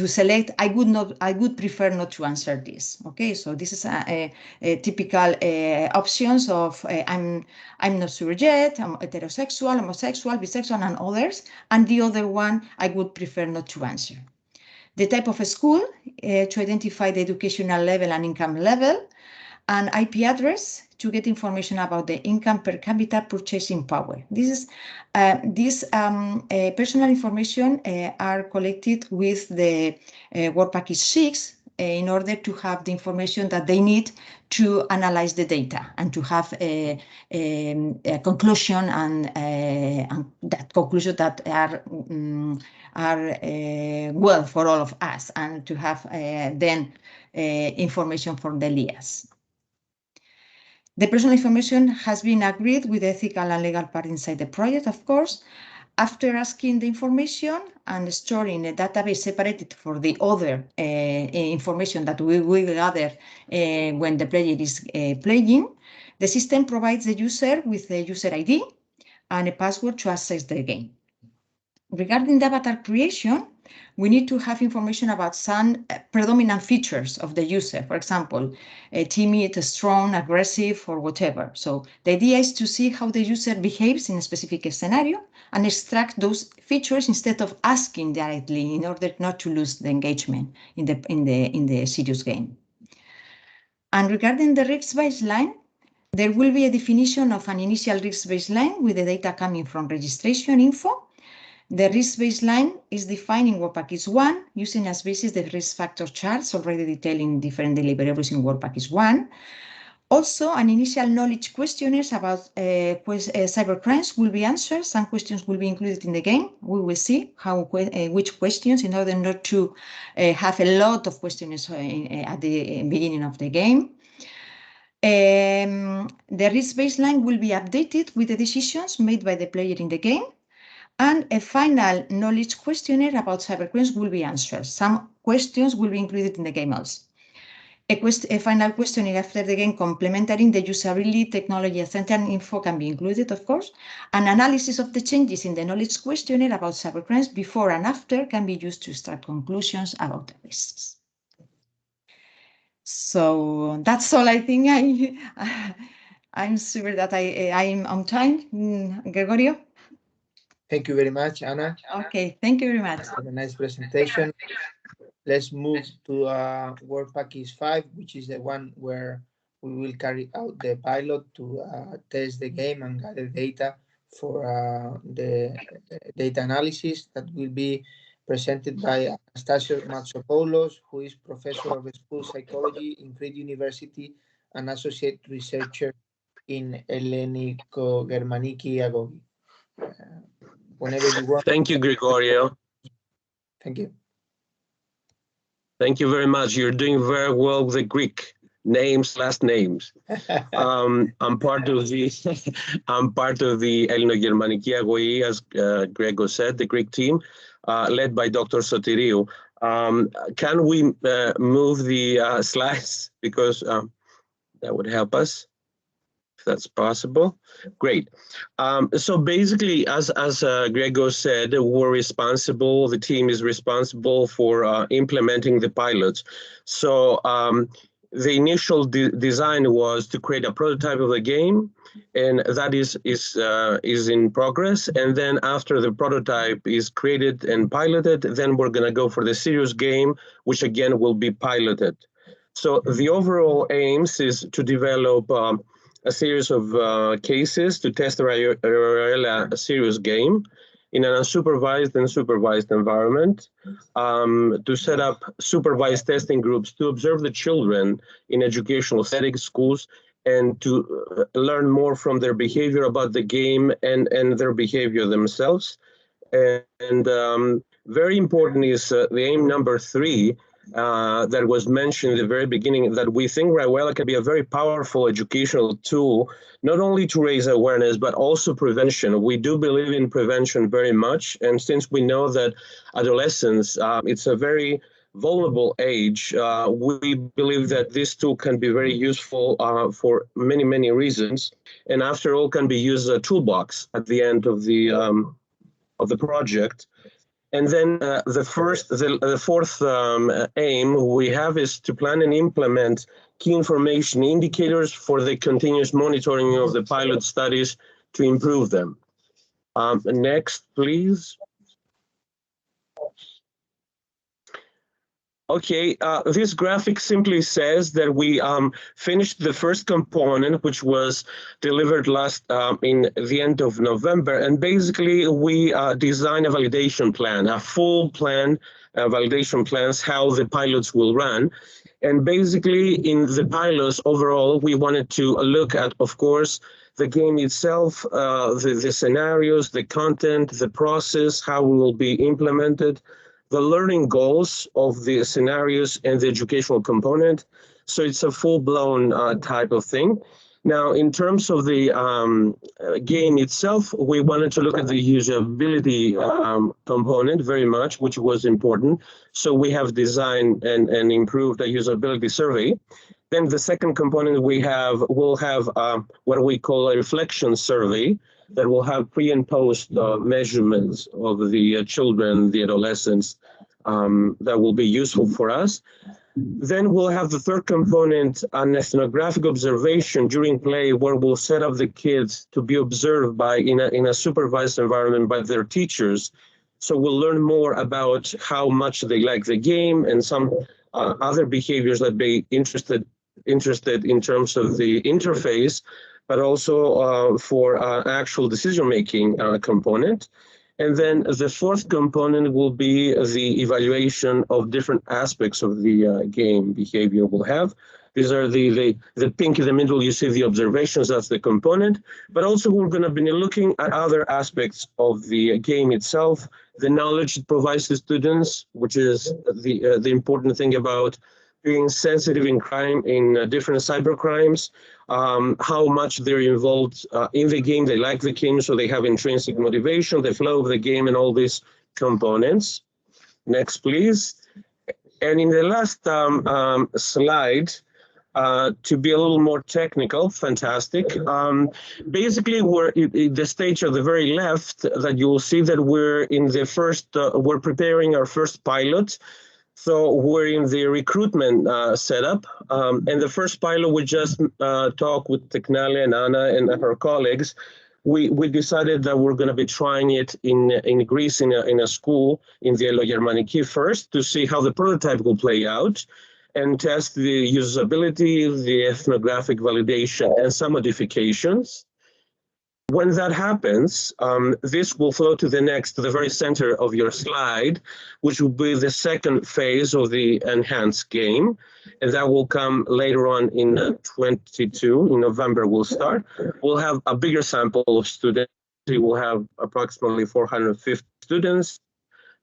select. I would prefer not to answer this. Okay, so this is a typical options of I'm not sure yet. I'm heterosexual, homosexual, bisexual, and others. And the other one I would prefer not to answer. The type of a school to identify the educational level and income level, an IP address to get information about the income per capita purchasing power. This personal information are collected with the Work Package 6 in order to have the information that they need to analyze the data and to have a conclusion and that conclusion that are well for all of us, and to have then information from the LIAS. The personal information has been agreed with the ethical and legal part inside the project, of course. After asking the information and storing a database separated for the other information that we will gather when the player is playing, the system provides the user with a user ID and a password to access the game. Regarding the avatar creation, we need to have information about some predominant features of the user. For example, timid, strong, aggressive, or whatever. So the idea is to see how the user behaves in a specific scenario and extract those features instead of asking directly, in order not to lose the engagement in the serious game. And regarding the risk baseline, there will be a definition of an initial risk baseline with the data coming from registration info. The risk baseline is defined in Work Package 1 using as basis the risk factor charts already detailing different deliverables in Work Package 1. Also, an initial knowledge questionnaires about cybercrimes will be answered. Some questions will be included in the game. We will see how which questions, in order not to have a lot of questions at the beginning of the game. The risk baseline will be updated with the decisions made by the player in the game. And a final knowledge questionnaire about cybercrimes will be answered. Some questions will be included in the game also. A final questionnaire after the game complementing the usability, technology, and info can be included, of course. An analysis of the changes in the knowledge questionnaire about cybercrimes before and after can be used to extract conclusions about the risks. So that's all. I think I'm sure that I'm on time. Gregorio? Thank you very much, Anna. Okay, thank you very much. For a nice presentation. Let's move to Work Package 5, which is the one where we will carry out the pilot to test the game and gather data for the data analysis that will be presented by Anastasios Matsopoulos, who is Professor of School Psychology in Crete University and Associate Researcher in Elleniko-Germaniki Agogi. Whenever you want. Thank you, Gregorio. Thank you. Thank you very much. You're doing very well with the Greek names, last names. I'm part of the Elleniko-Germaniki Agogi, as Gregor said, the Greek team, led by Dr. Sotiriou. Can we move the slides, because that would help us, if that's possible? Great. So basically, as Gregor said, we're responsible, the team is responsible for implementing the pilots. So the initial design was to create a prototype of the game, and that is in progress. And then after the prototype is created and piloted, then we're going to go for the serious game, which again will be piloted. So the overall aims is to develop a series of cases to test the Rayuela serious game in an unsupervised and supervised environment, to set up supervised testing groups to observe the children in educational settings, schools, and to learn more from their behavior about the game and their behavior themselves. And very important is the aim number 3, that was mentioned in the very beginning, that we think Rayuela can be a very powerful educational tool, not only to raise awareness, but also prevention. We do believe in prevention very much. And since we know that adolescence, it's a very vulnerable age, we believe that this tool can be very useful for many, many reasons. And after all, can be used as a toolbox at the end of the project. And then the fourth aim we have is to plan and implement key information indicators for the continuous monitoring of the pilot studies to improve them. Next, please. Okay, this graphic simply says that we finished the first component, which was delivered in the end of November. And basically, we designed a validation plan, a full plan, validation plans, how the pilots will run. And basically, in the pilots overall, we wanted to look at, of course, the game itself, the scenarios, the content, the process, how it will be implemented, the learning goals of the scenarios and the educational component. So it's a full-blown type of thing. Now, in terms of the game itself, we wanted to look at the usability component very much, which was important. So we have designed and improved a usability survey. Then the second component we'll have what we call a reflection survey that will have pre and post measurements of the children, the adolescents, that will be useful for us. Then we'll have the third component, an ethnographic observation during play, where we'll set up the kids to be observed in a supervised environment by their teachers. So we'll learn more about how much they like the game and some other behaviors that they interested in terms of the interface, but also for actual decision-making component. And then the fourth component will be the evaluation of different aspects of the game behavior we'll have. These are the pink in the middle, you see the observations, that's the component. But also we're going to be looking at other aspects of the game itself, the knowledge it provides to students, which is the important thing about being sensitive in crime, in different cyber crimes, how much they're involved in the game, they like the game, so they have intrinsic motivation, the flow of the game, and all these components. Next, please. And in the last slide, to be a little more technical, fantastic. Basically, we're in the stage of the very left that you will see that we're in the first, we're preparing our first pilot. So we're in the recruitment setup, and the first pilot we just talked with Tecnalia and Anna and her colleagues. We decided that we're going to be trying it in Greece in a school in the Germaniki first to see how the prototype will play out and test the usability, the ethnographic validation, and some modifications. When that happens, this will flow to the very center of your slide, which will be the second phase of the enhanced game. And that will come later on in 22, in November we'll start. We'll have a bigger sample of students. We will have approximately 450 students,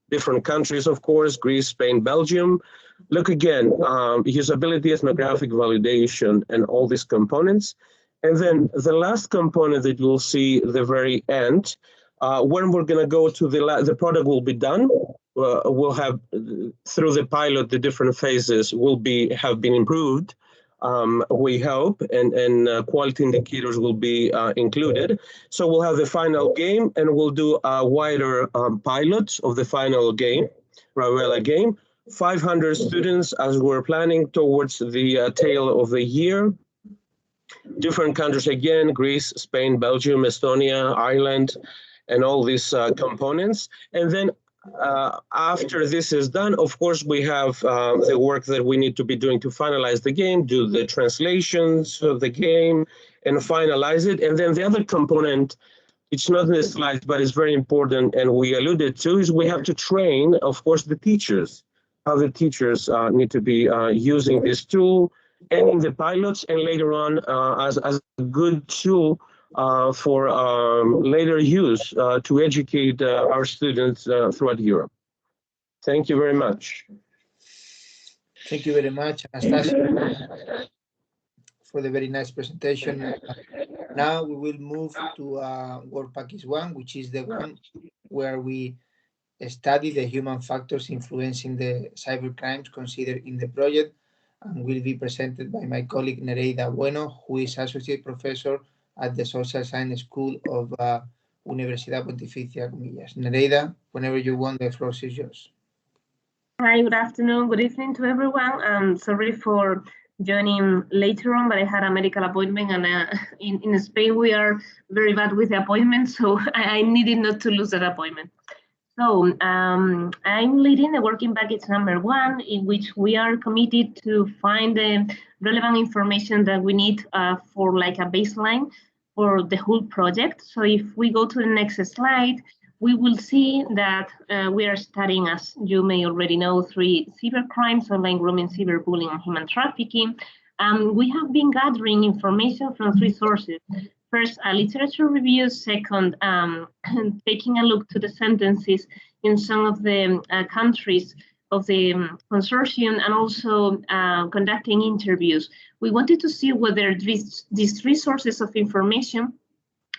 different countries, of course, Greece, Spain, Belgium. Look again, usability, ethnographic validation, and all these components. And then the last component that you'll see at the very end, when we're going to go to the product will be done. We'll have, through the pilot, the different phases will have been improved, we hope, and quality indicators will be included. So we'll have the final game, and we'll do a wider pilot of the final game, Rayuela game. 500 students as we're planning towards the tail of the year. Different countries again, Greece, Spain, Belgium, Estonia, Ireland, and all these components. And then after this is done, of course, we have the work that we need to be doing to finalize the game, do the translations of the game, and finalize it. And then the other component, it's not in the slides, but it's very important, and we alluded to, is we have to train, of course, the teachers, how the teachers need to be using this tool, and in the pilots, and later on as a good tool for later use to educate our students throughout Europe. Thank you very much. Thank you very much, Anastasia, for the very nice presentation. Now we will move to work package 1, which is the one where we study the human factors influencing the cyber crimes considered in the project, and will be presented by my colleague Nereida Bueno, who is Associate Professor at the Social Science School of Universidad Pontificia Comillas. Nereida, whenever you want, the floor is yours. Hi, good afternoon, good evening to everyone. I'm sorry for joining later on, but I had a medical appointment, and in Spain we are very bad with the appointments, so I needed not to lose that appointment. So I'm leading the working package number 1, in which we are committed to find the relevant information that we need for like a baseline for the whole project. So if we go to the next slide, we will see that we are studying, as you may already know, 3 cybercrimes: online grooming, cyberbullying, and human trafficking. We have been gathering information from 3 sources. First, a literature review. Second, taking a look to the sentences in some of the countries of the consortium, and also conducting interviews. We wanted to see whether these 3 sources of information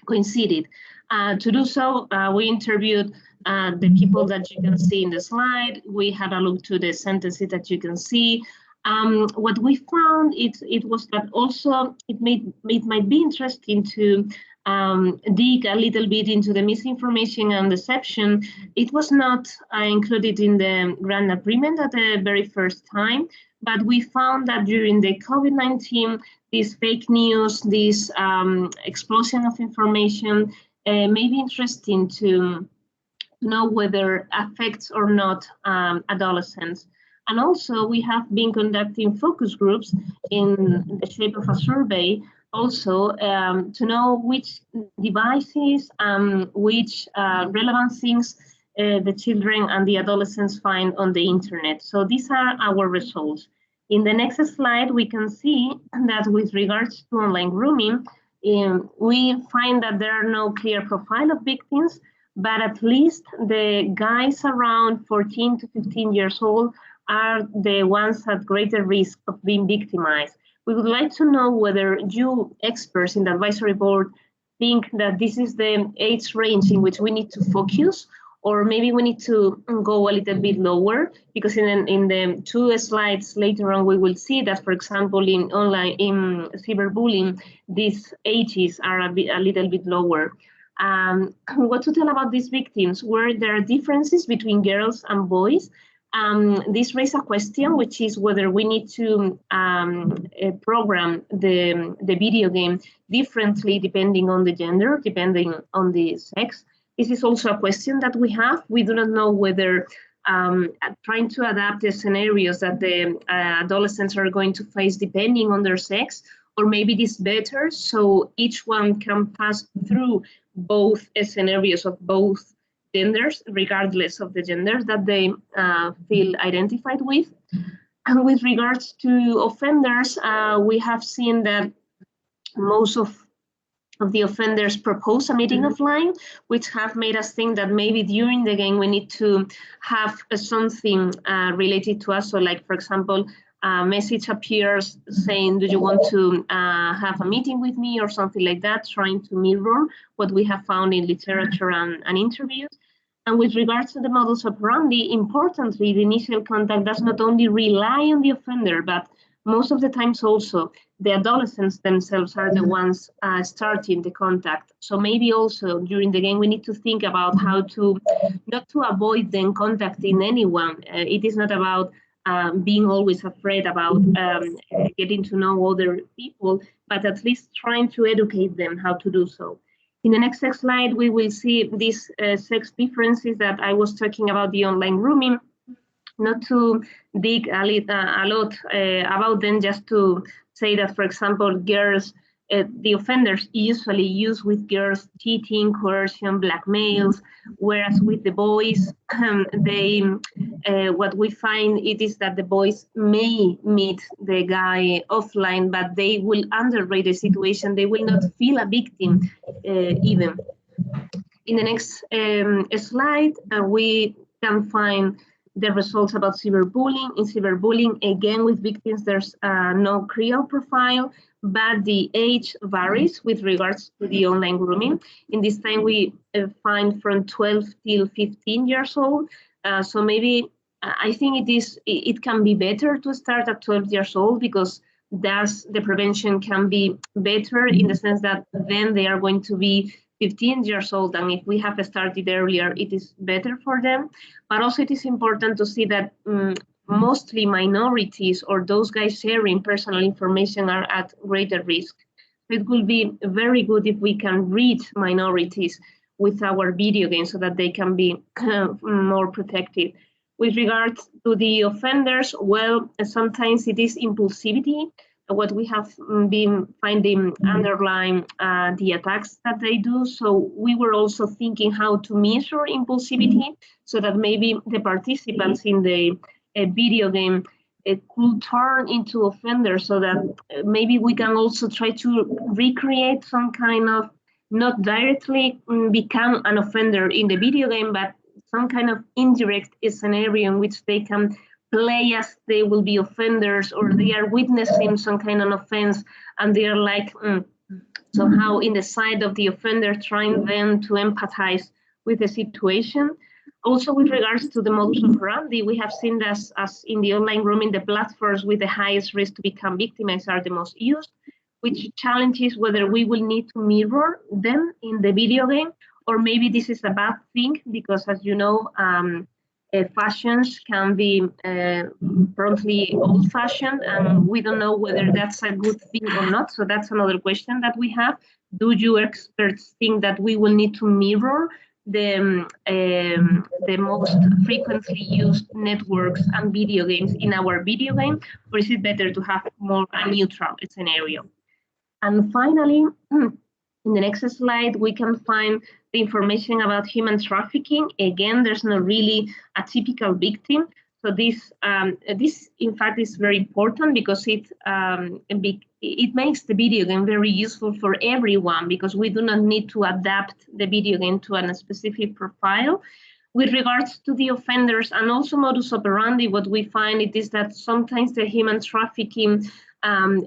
coincided. To do so, we interviewed the people that you can see in the slide. We had a look to the sentences that you can see. What we found, it was that also it might be interesting to dig a little bit into the misinformation and deception. It was not included in the grant agreement at the very first time, but we found that during the COVID-19, this fake news, this explosion of information may be interesting to know whether affects or not adolescents. And also we have been conducting focus groups in the shape of a survey, also to know which devices, which relevant things the children and the adolescents find on the internet. So these are our results. In the next slide, we can see that with regards to online grooming, we find that there are no clear profile of victims, but at least the guys around 14 to 15 years old are the ones at greater risk of being victimized. We would like to know whether you experts in the advisory board think that this is the age range in which we need to focus, or maybe we need to go a little bit lower, because in the 2 slides later on, we will see that, for example, in cyberbullying, these ages are a little bit lower. What to tell about these victims? Were there differences between girls and boys? This raises a question, which is whether we need to program the video game differently depending on the gender, depending on the sex. This is also a question that we have. We do not know whether trying to adapt the scenarios that the adolescents are going to face depending on their sex, or maybe it is better so each one can pass through both scenarios of both genders, regardless of the gender that they feel identified with. And with regards to offenders, we have seen that most of the offenders propose a meeting offline, which have made us think that maybe during the game we need to have something related to us. So like, for example, a message appears saying, do you want to have a meeting with me, or something like that, trying to mirror what we have found in literature and interviews. And with regards to the modus operandi, importantly, the initial contact does not only rely on the offender, but most of the times also the adolescents themselves are the ones starting the contact. So maybe also during the game we need to think about how to, not to avoid them contacting anyone. It is not about being always afraid about getting to know other people, but at least trying to educate them how to do so. In the next slide, we will see these sex differences that I was talking about, the online grooming. Not to dig a lot about them, just to say that, for example, girls, the offenders usually use with girls cheating, coercion, blackmails, whereas with the boys, what we find it is that the boys may meet the guy offline, but they will underrate the situation. They will not feel a victim even. In the next slide, we can find the results about cyberbullying. In cyberbullying, again, with victims, there's no real profile, but the age varies with regards to the online grooming. In this time, we find from 12 till 15 years old. So maybe I think it can be better to start at 12 years old, because thus the prevention can be better in the sense that then they are going to be 15 years old, and if we have started earlier, it is better for them. But also it is important to see that mostly minorities or those guys sharing personal information are at greater risk. It will be very good if we can reach minorities with our video games so that they can be more protected. With regards to the offenders, well, sometimes it is impulsivity, what we have been finding underlying the attacks that they do. So we were also thinking how to measure impulsivity so that maybe the participants in the video game could turn into offenders, so that maybe we can also try to recreate some kind of, not directly become an offender in the video game, but some kind of indirect scenario in which they can play as they will be offenders, or they are witnessing some kind of offense and they are like somehow in the side of the offender, trying then to empathize with the situation. Also, with regards to the modus operandi, we have seen that as in the online grooming, the platforms with the highest risk to become victimized are the most used, which challenges whether we will need to mirror them in the video game, or maybe this is a bad thing, because as you know, fashions can be promptly old-fashioned, and we don't know whether that's a good thing or not. So that's another question that we have. Do you experts think that we will need to mirror the most frequently used networks and video games in our video game, or is it better to have more a neutral scenario? And finally, in the next slide, we can find the information about human trafficking. Again, there's not really a typical victim. So this in fact is very important, because it makes the video game very useful for everyone, because we do not need to adapt the video game to a specific profile. With regards to the offenders and also modus operandi, what we find it is that sometimes the human trafficking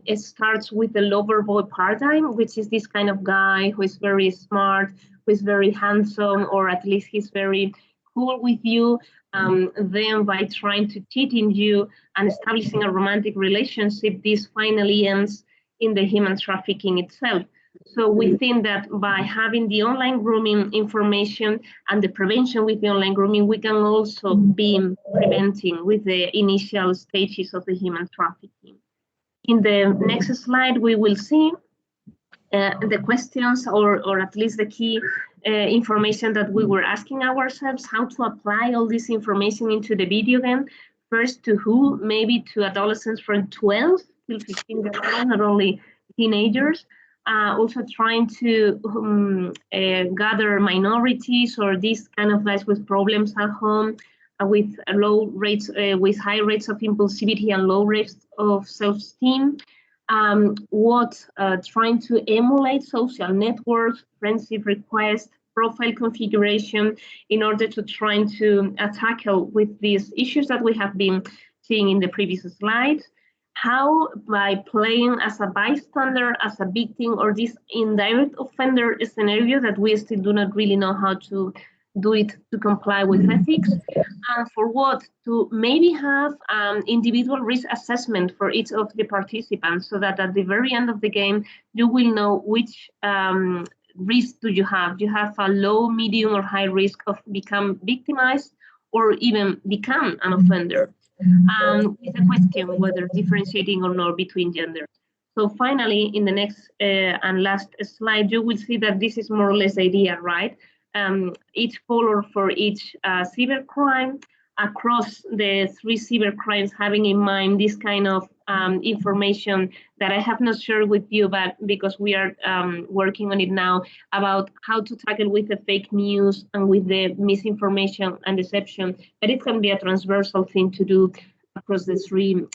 it starts with the lover boy paradigm, which is this kind of guy who is very smart, who is very handsome, or at least he's very cool with you. Then by trying to cheat in you and establishing a romantic relationship, this finally ends in the human trafficking itself. So we think that by having the online grooming information and the prevention with the online grooming, we can also be preventing with the initial stages of the human trafficking. In the next slide, we will see the questions, or at least the key information that we were asking ourselves, how to apply all this information into the video game. First, to who? Maybe to adolescents from 12 till 15 years old, not only teenagers. Also trying to gather minorities or these kind of guys with problems at home, with low rates, with high rates of impulsivity and low rates of self-esteem. Trying to emulate social networks, friendship requests, profile configuration, in order to try to tackle with these issues that we have been seeing in the previous slides. How? By playing as a bystander, as a victim, or this indirect offender scenario that we still do not really know how to do it to comply with ethics. And for what? To maybe have individual risk assessment for each of the participants, so that at the very end of the game, you will know which risk do you have. Do you have a low, medium, or high risk of become victimized, or even become an offender? With a question whether differentiating or not between genders. So finally, in the next and last slide, you will see that this is more or less the idea, right? Each color for each cybercrime, across the 3 cybercrimes, having in mind this kind of information that I have not shared with you, but because we are working on it now, about how to tackle with the fake news and with the misinformation and deception. But it can be a transversal thing to do across the 3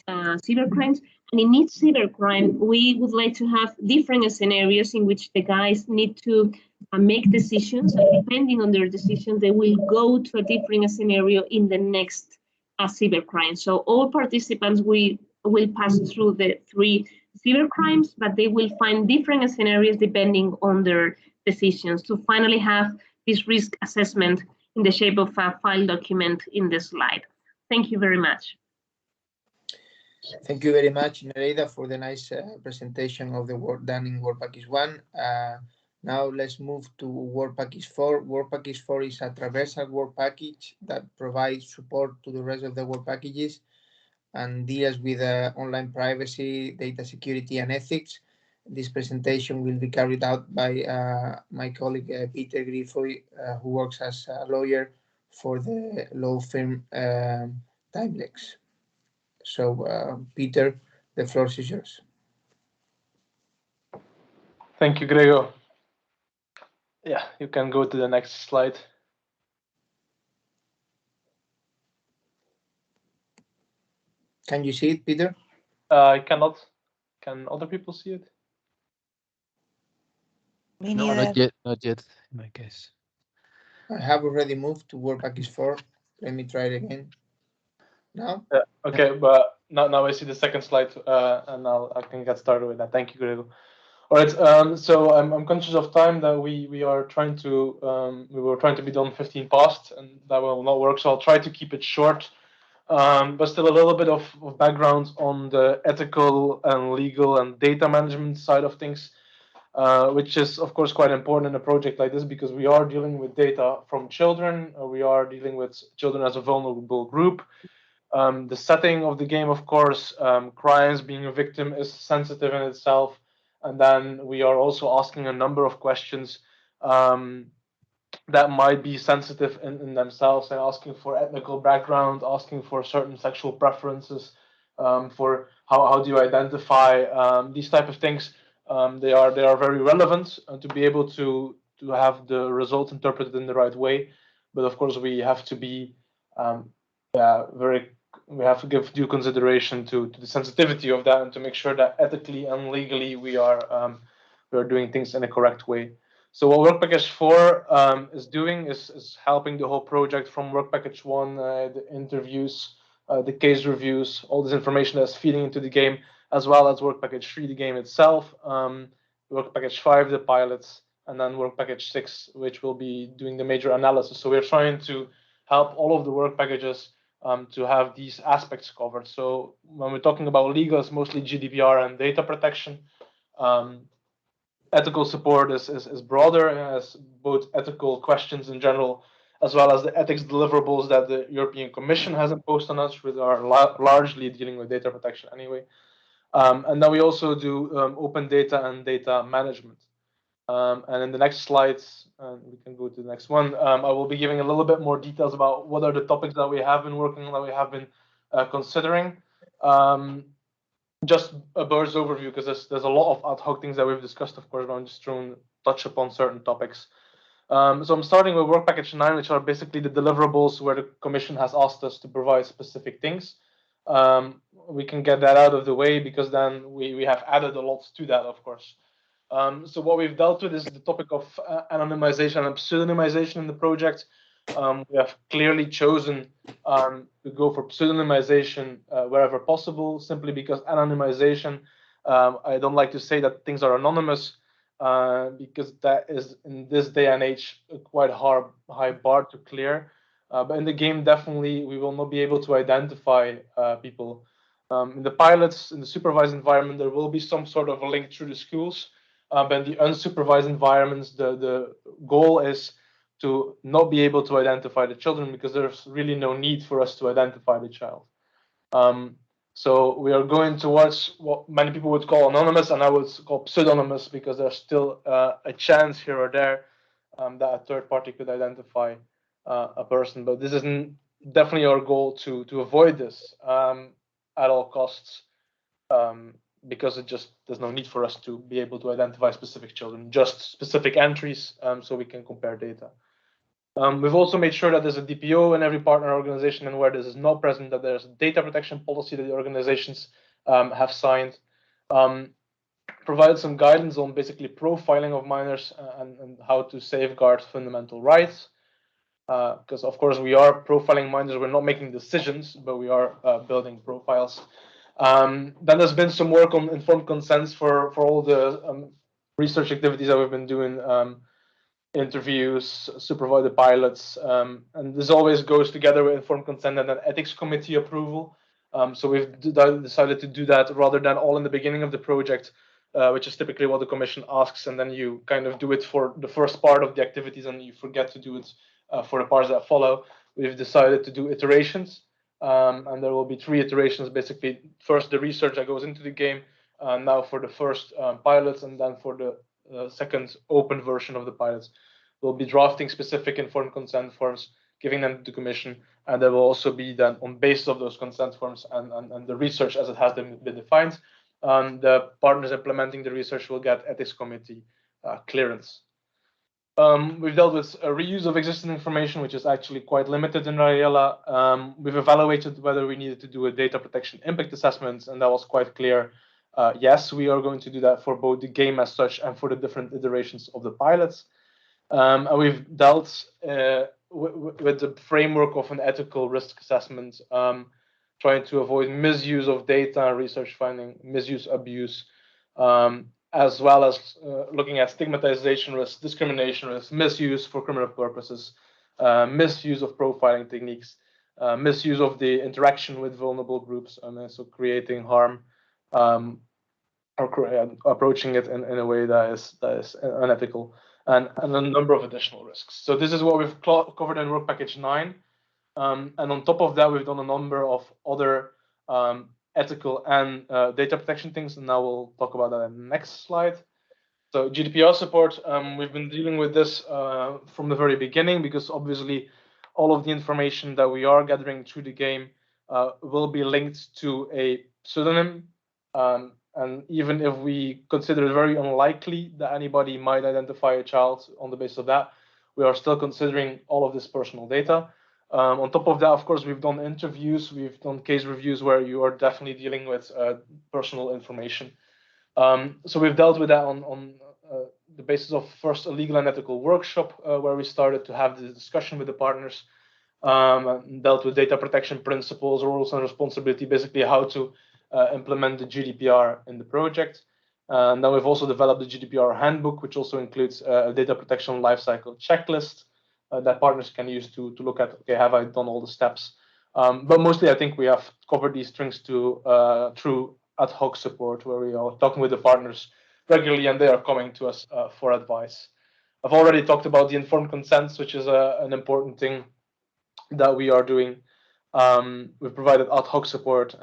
cybercrimes. And in each cybercrime, we would like to have different scenarios in which the guys need to make decisions, and depending on their decision, they will go to a different scenario in the next a cybercrime. So all participants will pass through the 3 cybercrimes, but they will find different scenarios depending on their decisions to finally have this risk assessment in the shape of a file document in the slide. Thank you very much. Thank you very much, Nereida, for the nice presentation of the work done in Work Package 1. Now let's move to Work Package 4. Work Package 4 is a traversal work package that provides support to the rest of the work packages and deals with online privacy, data security, and ethics. This presentation will be carried out by my colleague Peter Grifoy, who works as a lawyer for the law firm Timelex. So, Peter, the floor is yours. Thank you, Gregor. Yeah, you can go to the next slide. Can you see it, Peter? I cannot. Can other people see it? No, not yet. Not yet, in my case. I have already moved to Work Package 4. Let me try it again. Now? Okay, but now I see the second slide, and now I can get started with that. Thank you, Gregor. All right, so I'm conscious of time that we are trying to we were trying to be done 15 past, and that will not work. So I'll try to keep it short, but still a little bit of background on the ethical and legal and data management side of things, which is of course quite important in a project like this because we are dealing with data from children. We are dealing with children as a vulnerable group. The setting of the game, of course, crimes, being a victim is sensitive in itself. And then we are also asking a number of questions that might be sensitive in themselves, and asking for ethnical background, asking for certain sexual preferences, for how do you identify these type of things. They are very relevant to be able to have the results interpreted in the right way. But of course, we have to be we have to give due consideration to the sensitivity of that and to make sure that ethically and legally we are doing things in a correct way. So what Work Package 4 is doing is helping the whole project from Work Package 1, the interviews, the case reviews, all this information that's feeding into the game, as well as Work Package 3, the game itself, Work Package 5, the pilots, and then Work Package 6, which will be doing the major analysis. So we're trying to help all of the work packages to have these aspects covered. So when we're talking about legal, it's mostly GDPR and data protection. Ethical support is broader, as both ethical questions in general, as well as the ethics deliverables that the European Commission has imposed on us, which are largely dealing with data protection anyway. And then we also do open data and data management. And in the next slides, we can go to the next one, I will be giving a little bit more details about what are the topics that we have been working on, that we have been considering. Just a bird's overview, because there's a lot of ad hoc things that we've discussed, of course, but I'm just trying to touch upon certain topics. So I'm starting with Work Package 9, which are basically the deliverables where the Commission has asked us to provide specific things. We can get that out of the way because then we have added a lot to that, of course. So what we've dealt with is the topic of anonymization and pseudonymization in the project. We have clearly chosen to go for pseudonymization wherever possible, simply because anonymization, I don't like to say that things are anonymous, because that is, in this day and age, a quite high bar to clear. But in the game, definitely, we will not be able to identify people. In the pilots, in the supervised environment, there will be some sort of a link through the schools. But in the unsupervised environments, the goal is to not be able to identify the children, because there's really no need for us to identify the child. So we are going towards what many people would call anonymous, and I would call pseudonymous, because there's still a chance here or there that a third party could identify a person. But this isn't definitely our goal to avoid this at all costs, because there's no need for us to be able to identify specific children, just specific entries, so we can compare data. We've also made sure that there's a DPO in every partner organization, and where this is not present, that there's a data protection policy that the organizations have signed. Provided some guidance on basically profiling of minors and how to safeguard fundamental rights. because of course we are profiling miners, we're not making decisions, but we are building profiles. Then there's been some work on informed consents for all the research activities that we've been doing, interviews, supervised pilots, and this always goes together with informed consent and an ethics committee approval. So we've decided to do that rather than all in the beginning of the project, which is typically what the commission asks, and then you kind of do it for the first part of the activities and you forget to do it for the parts that follow. We've decided to do iterations, and there will be 3 iterations, basically. First, the research that goes into the game, now for the first pilots, and then for the second open version of the pilots. We'll be drafting specific informed consent forms, giving them to the commission, and there will also be then, on basis of those consent forms and the research as it has been defined, the partners implementing the research will get ethics committee clearance. We've dealt with a reuse of existing information, which is actually quite limited in Rayuela. We've evaluated whether we needed to do a data protection impact assessment, and that was quite clear. Yes, we are going to do that for both the game as such and for the different iterations of the pilots. And we've dealt with the framework of an ethical risk assessment, trying to avoid misuse of data, research finding, misuse, abuse, as well as looking at stigmatization risk, discrimination risk, misuse for criminal purposes, misuse of profiling techniques, misuse of the interaction with vulnerable groups, and so creating harm, or approaching it in a way that is unethical, and a number of additional risks. So this is what we've covered in work package 9. And on top of that, we've done a number of other ethical and data protection things, and now we'll talk about that in the next slide. So GDPR support, we've been dealing with this from the very beginning, because obviously all of the information that we are gathering through the game will be linked to a pseudonym. And even if we consider it very unlikely that anybody might identify a child on the basis of that, we are still considering all of this personal data. On top of that, of course, we've done interviews, we've done case reviews where you are definitely dealing with personal information. So we've dealt with that on the basis of first a legal and ethical workshop, where we started to have the discussion with the partners, and dealt with data protection principles, roles and responsibility, basically how to implement the GDPR in the project. And then we've also developed the GDPR handbook, which also includes a data protection lifecycle checklist that partners can use to look at, okay, have I done all the steps? But mostly, I think we have covered these things through ad hoc support, where we are talking with the partners regularly, and they are coming to us for advice. I've already talked about the informed consents, which is an important thing that we are doing. We've provided ad hoc support.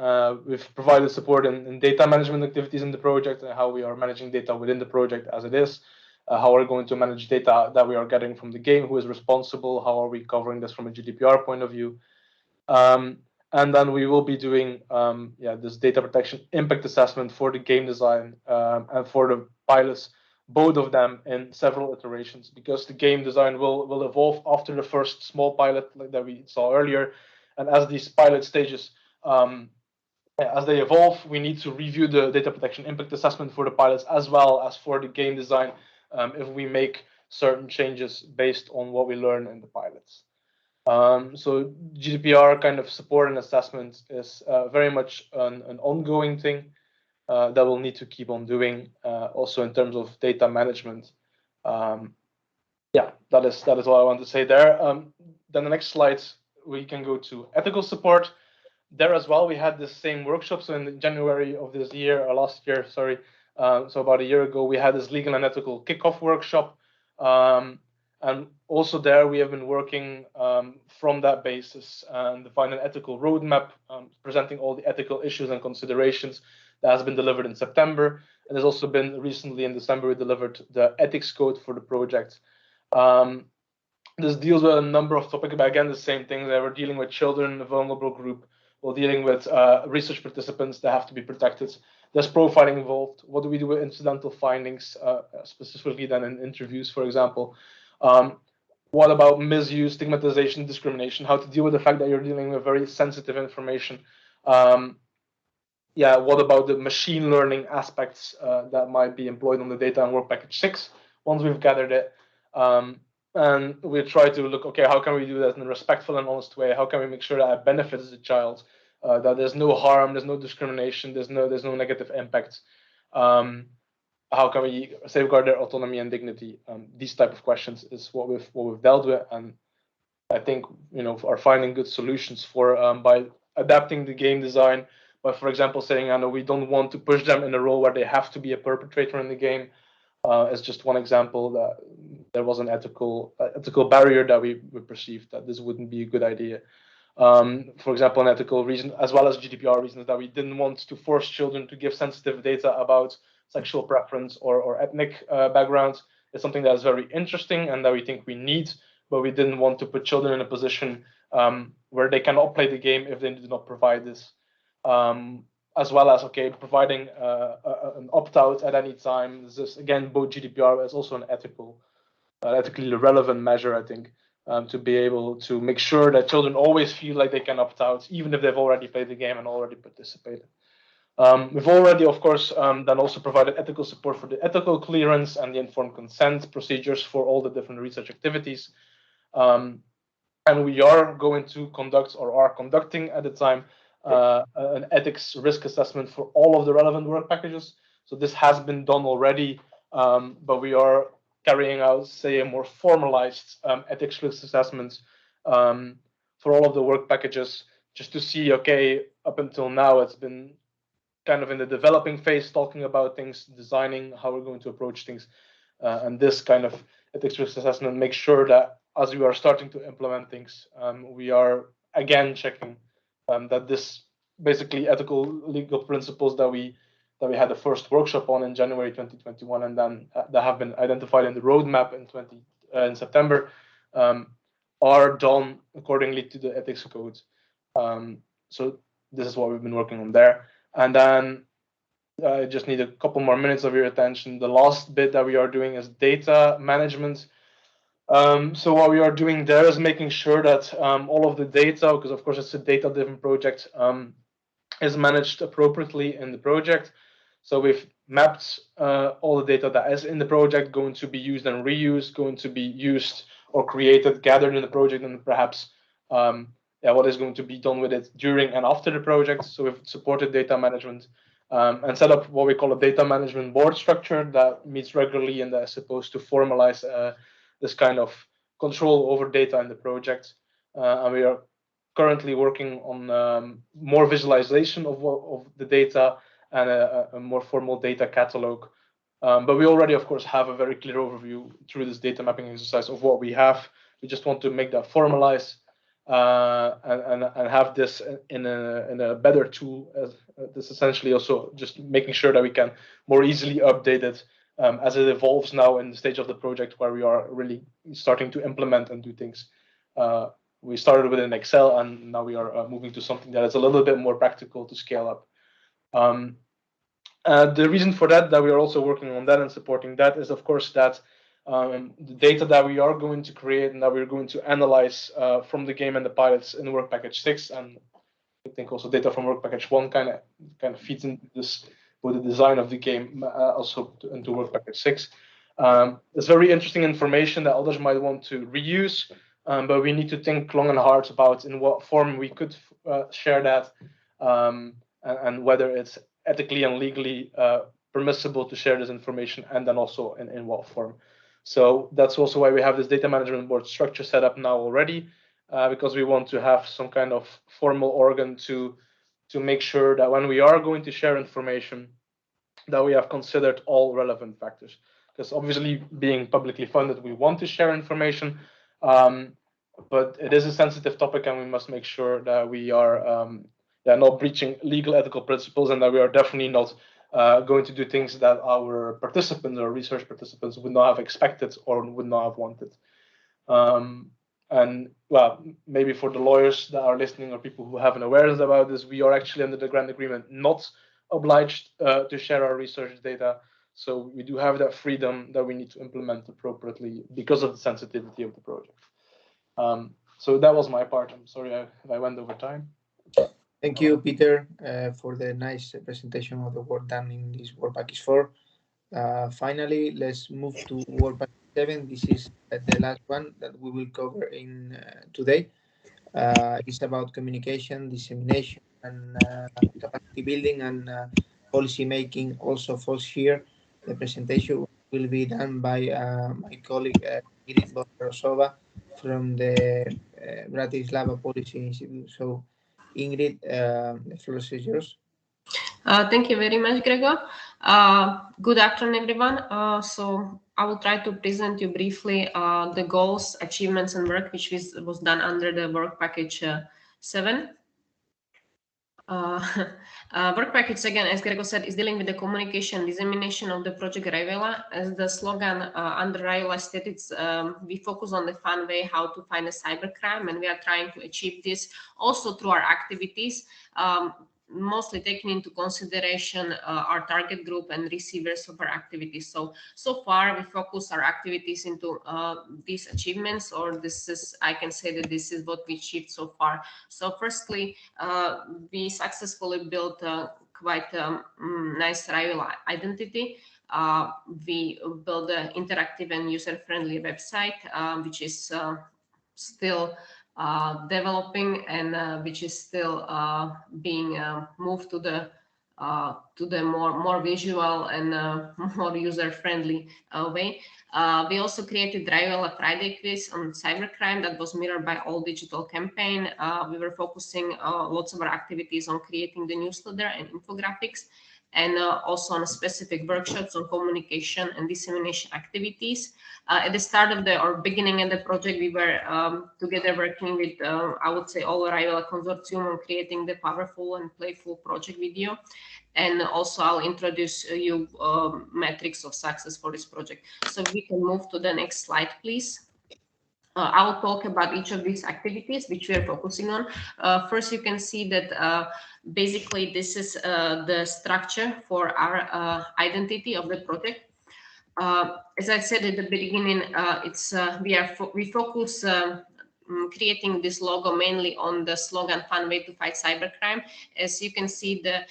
We've provided support in data management activities in the project, and how we are managing data within the project as it is. How we're going to manage data that we are getting from the game, who is responsible, how are we covering this from a GDPR point of view. And then we will be doing this data protection impact assessment for the game design and for the pilots, both of them in several iterations, because the game design will evolve after the first small pilot that we saw earlier. And as these pilot stages, as they evolve, we need to review the data protection impact assessment for the pilots as well as for the game design, if we make certain changes based on what we learn in the pilots. So GDPR kind of support and assessment is very much an ongoing thing that we'll need to keep on doing, also in terms of data management. That is what I want to say there. Then the next slide, we can go to ethical support. There as well, we had the same workshop. So in January of this year, or last year, sorry, so about a year ago, we had this legal and ethical kickoff workshop. And also there, we have been working from that basis and define an ethical roadmap, presenting all the ethical issues and considerations that has been delivered in September. And there's also been recently in December, we delivered the ethics code for the project. This deals with a number of topics, but again, the same thing. That we're dealing with children, a vulnerable group. We're dealing with research participants that have to be protected. There's profiling involved. What do we do with incidental findings, specifically then in interviews, for example? What about misuse, stigmatization, discrimination? How to deal with the fact that you're dealing with very sensitive information? What about the machine learning aspects that might be employed on the data in work package 6 once we've gathered it? And we try to look, okay, how can we do that in a respectful and honest way? How can we make sure that it benefits the child, that there's no harm, there's no discrimination, there's no negative impact? How can we safeguard their autonomy and dignity? These type of questions is what we've dealt with, and I think are finding good solutions for by adapting the game design. But for example, saying, I know we don't want to push them in a role where they have to be a perpetrator in the game. Is just one example that there was an ethical barrier that we perceived that this wouldn't be a good idea. For example, an ethical reason, as well as GDPR reasons, that we didn't want to force children to give sensitive data about sexual preference or ethnic background. It's something that is very interesting and that we think we need, but we didn't want to put children in a position where they cannot play the game if they do not provide this. As well as, okay, providing an opt-out at any time. This is, again, both GDPR is also an ethically relevant measure, I think, to be able to make sure that children always feel like they can opt out, even if they've already played the game and already participated. We've already, of course, then also provided ethical support for the ethical clearance and the informed consent procedures for all the different research activities. And we are going to conduct, or are conducting at the time, an ethics risk assessment for all of the relevant work packages. So this has been done already, but we are carrying out, say, a more formalized ethics risk assessment for all of the work packages, just to see, okay, up until now, it's been kind of in the developing phase, talking about things, designing how we're going to approach things. And this kind of ethics risk assessment makes sure that as we are starting to implement things, we are again checking that this basically ethical legal principles that we had the first workshop on in January 2021, and then that have been identified in the roadmap in September, are done accordingly to the ethics code. So this is what we've been working on there. And then I just need a couple more minutes of your attention. The last bit that we are doing is data management. So what we are doing there is making sure that all of the data, because of course it's a data-driven project, is managed appropriately in the project. So we've mapped all the data that is in the project, going to be used and reused, going to be used or created, gathered in the project, and perhaps what is going to be done with it during and after the project. So we've supported data management and set up what we call a data management board structure that meets regularly and that is supposed to formalize this kind of control over data in the project. And we are currently working on more visualization of the data and a more formal data catalog. But we already, of course, have a very clear overview through this data mapping exercise of what we have. We just want to make that formalized and have this in a better tool. This essentially also just making sure that we can more easily update it as it evolves now in the stage of the project where we are really starting to implement and do things. We started with an Excel and now we are moving to something that is a little bit more practical to scale up. The reason for that we are also working on that and supporting that is, of course, that the data that we are going to create and that we're going to analyze from the game and the pilots in work package 6, and I think also data from work package 1 kind of feeds into this with the design of the game also into work package 6. It's very interesting information that others might want to reuse, but we need to think long and hard about in what form we could share that and whether it's ethically and legally permissible to share this information, and then also in what form. So that's also why we have this data management board structure set up now already, because we want to have some kind of formal organ to make sure that when we are going to share information, that we have considered all relevant factors. Because obviously, being publicly funded, we want to share information, but it is a sensitive topic, and we must make sure that we are not breaching legal ethical principles, and that we are definitely not going to do things that our participants or research participants would not have expected or would not have wanted. And well, maybe for the lawyers that are listening or people who have an awareness about this, we are actually under the grant agreement not obliged to share our research data. So we do have that freedom that we need to implement appropriately because of the sensitivity of the project. So that was my part. I'm sorry if I went over time. Thank you, Peter, for the nice presentation of the work done in this work package 4. Finally, let's move to work package 7. This is the last one that we will cover in today. It's about communication, dissemination, and capacity building and policy making also falls here. The presentation will be done by my colleague Ingrid Borosova from the Bratislava Policy Institute. So, Ingrid, the floor is yours. Thank you very much, Gregor. Good afternoon, everyone. So I will try to present you briefly the goals, achievements, and work which was done under the work package 7. Work package, again, as Gregor said, is dealing with the communication and dissemination of the project Rayuela. As the slogan under Rayuela states, we focus on the fun way how to find a cybercrime, and we are trying to achieve this also through our activities, mostly taking into consideration our target group and receivers of our activities. So far, we focus our activities into these achievements, or this is, I can say that this is what we achieved so far. So firstly, we successfully built quite nice Rayuela identity. We built an interactive and user-friendly website, which is still developing and which is still being moved to the more visual and more user-friendly way. We also created Rayuela Friday quiz on cybercrime that was mirrored by all digital campaign. We were focusing lots of our activities on creating the newsletter and infographics, and also on specific workshops on communication and dissemination activities. At the start of or beginning of the project, we were together working with, I would say, all Rayuela consortium on creating the powerful and playful project video. And also I'll introduce you metrics of success for this project. So we can move to the next slide, please. I'll talk about each of these activities which we are focusing on. First, you can see that basically this is the structure for our identity of the project. As I said at the beginning, we focus creating this logo mainly on the slogan "Fun way to fight cybercrime." As you can see, the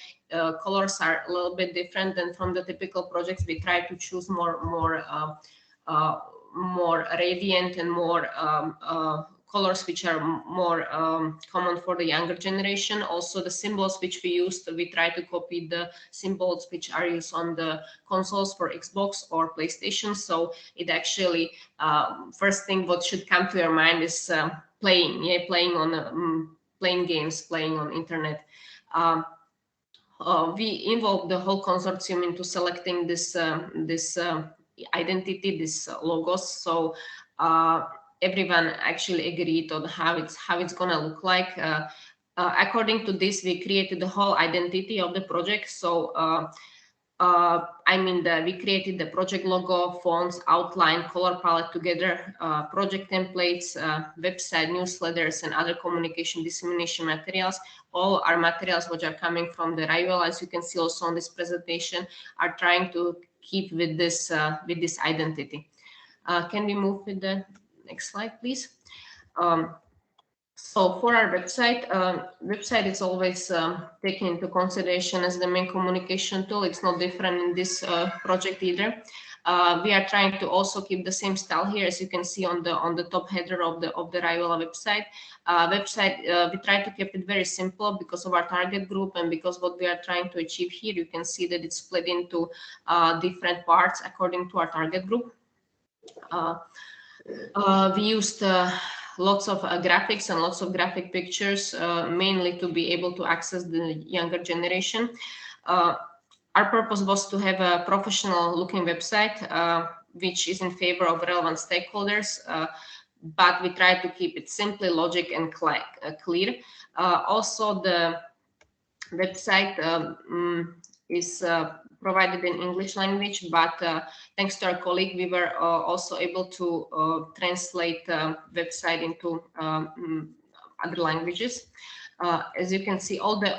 colors are a little bit different than from the typical projects. We try to choose more radiant and more colors which are more common for the younger generation. Also, the symbols which we used, we try to copy the symbols which are used on the consoles for Xbox or PlayStation. So it actually, first thing what should come to your mind is playing games, playing on internet. We involved the whole consortium into selecting this identity, this logos. So everyone actually agreed on how it's gonna look like. According to this, we created the whole identity of the project. So we created the project logo, fonts, outline, color palette together, project templates, website, newsletters, and other communication dissemination materials. All our materials which are coming from the Rayuela, as you can see also on this presentation, are trying to keep with this identity. Can we move with the next slide, please? So for our website is always taken into consideration as the main communication tool. It's not different in this project either. We are trying to also keep the same style here, as you can see on the top header of the Rayuela website. We try to keep it very simple because of our target group and because what we are trying to achieve here. You can see that it's split into different parts according to our target group. We used lots of graphics and lots of graphic pictures, mainly to be able to access the younger generation. Our purpose was to have a professional looking website, which is in favor of relevant stakeholders, but we try to keep it simply logic and clear. Also, the website is provided in English language, but thanks to our colleague, we were also able to translate the website into other languages. As you can see, all the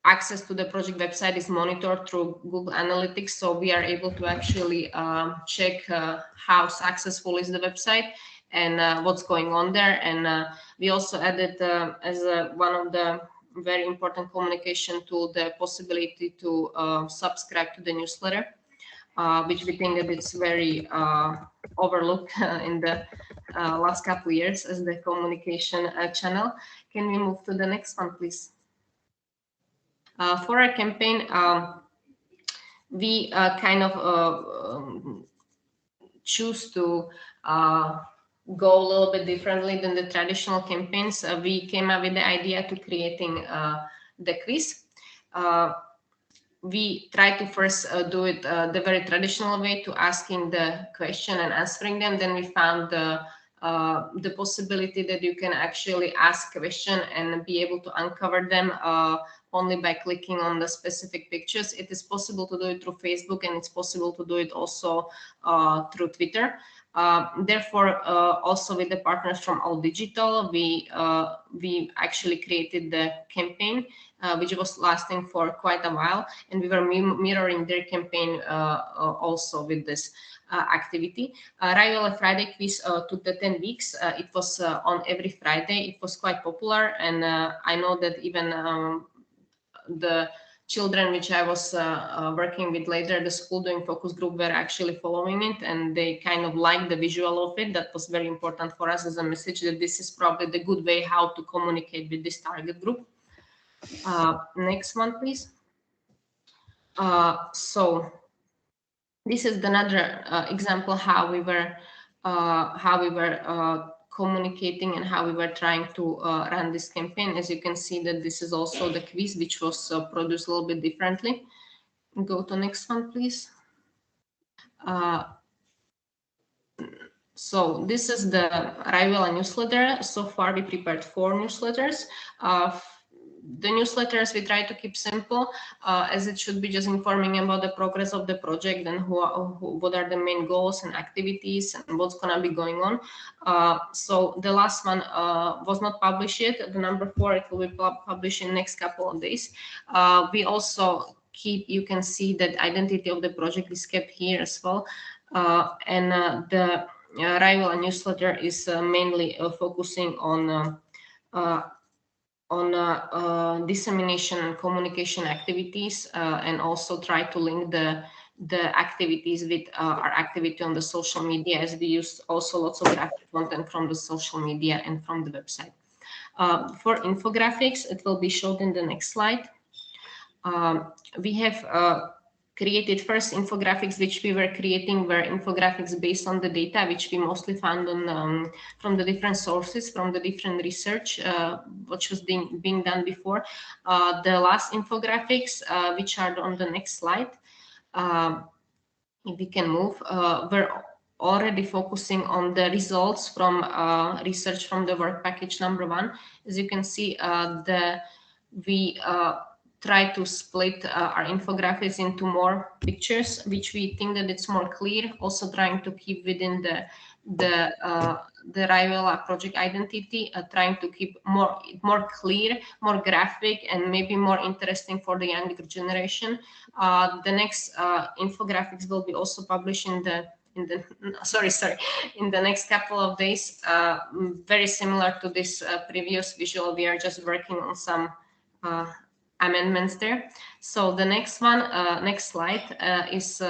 access to the project website is monitored through Google Analytics, so we are able to actually check how successful is the website and what's going on there. And we also added as one of the very important communication tool the possibility to subscribe to the newsletter. which we think that it's very overlooked in the last couple of years as the communication channel. Can we move to the next one, please? For our campaign, we kind of choose to go a little bit differently than the traditional campaigns. We came up with the idea to creating the quiz. We try to first do it the very traditional way, to asking the question and answering them. Then we found the possibility that you can actually ask a question and be able to uncover them only by clicking on the specific pictures. It is possible to do it through Facebook, and it's possible to do it also through Twitter. Therefore, also with the partners from All Digital, we actually created the campaign, which was lasting for quite a while, and we were mirroring their campaign also with this activity. Rayuela Friday quiz took the 10 weeks. It was on every Friday. It was quite popular, and I know that even the children which I was working with later, the school doing focus group, were actually following it, and they kind of liked the visual of it. That was very important for us as a message, that this is probably the good way how to communicate with this target group. Next one, please. So this is another example how we were communicating and how we were trying to run this campaign. As you can see, that this is also the quiz, which was produced a little bit differently. Go to next one, please. So this is the Rayuela newsletter. So far, we prepared 4 newsletters. The newsletters we try to keep simple, as it should be just informing about the progress of the project and what are the main goals and activities and what's going to be going on. So the last one was not published yet. The number 4, it will be published in the next couple of days. We also keep, you can see that identity of the project is kept here as well. And the Rayuela newsletter is mainly focusing on dissemination and communication activities, and also try to link the activities with our activity on the social media, as we use also lots of graphic content from the social media and from the website. For infographics, it will be shown in the next slide. We have created first infographics, which we were creating were infographics based on the data, which we mostly found on from the different sources, from the different research, which was being done before. The last infographics, which are on the next slide, if we can move, we're already focusing on the results from research from the work package number 1. As you can see, we try to split our infographics into more pictures, which we think that it's more clear. Also trying to keep within the Rayuela project identity, trying to keep more clear, more graphic, and maybe more interesting for the younger generation. The next infographics will be also published in the next couple of days. Very similar to this previous visual, we are just working on some amendments there. So the next one, next slide, is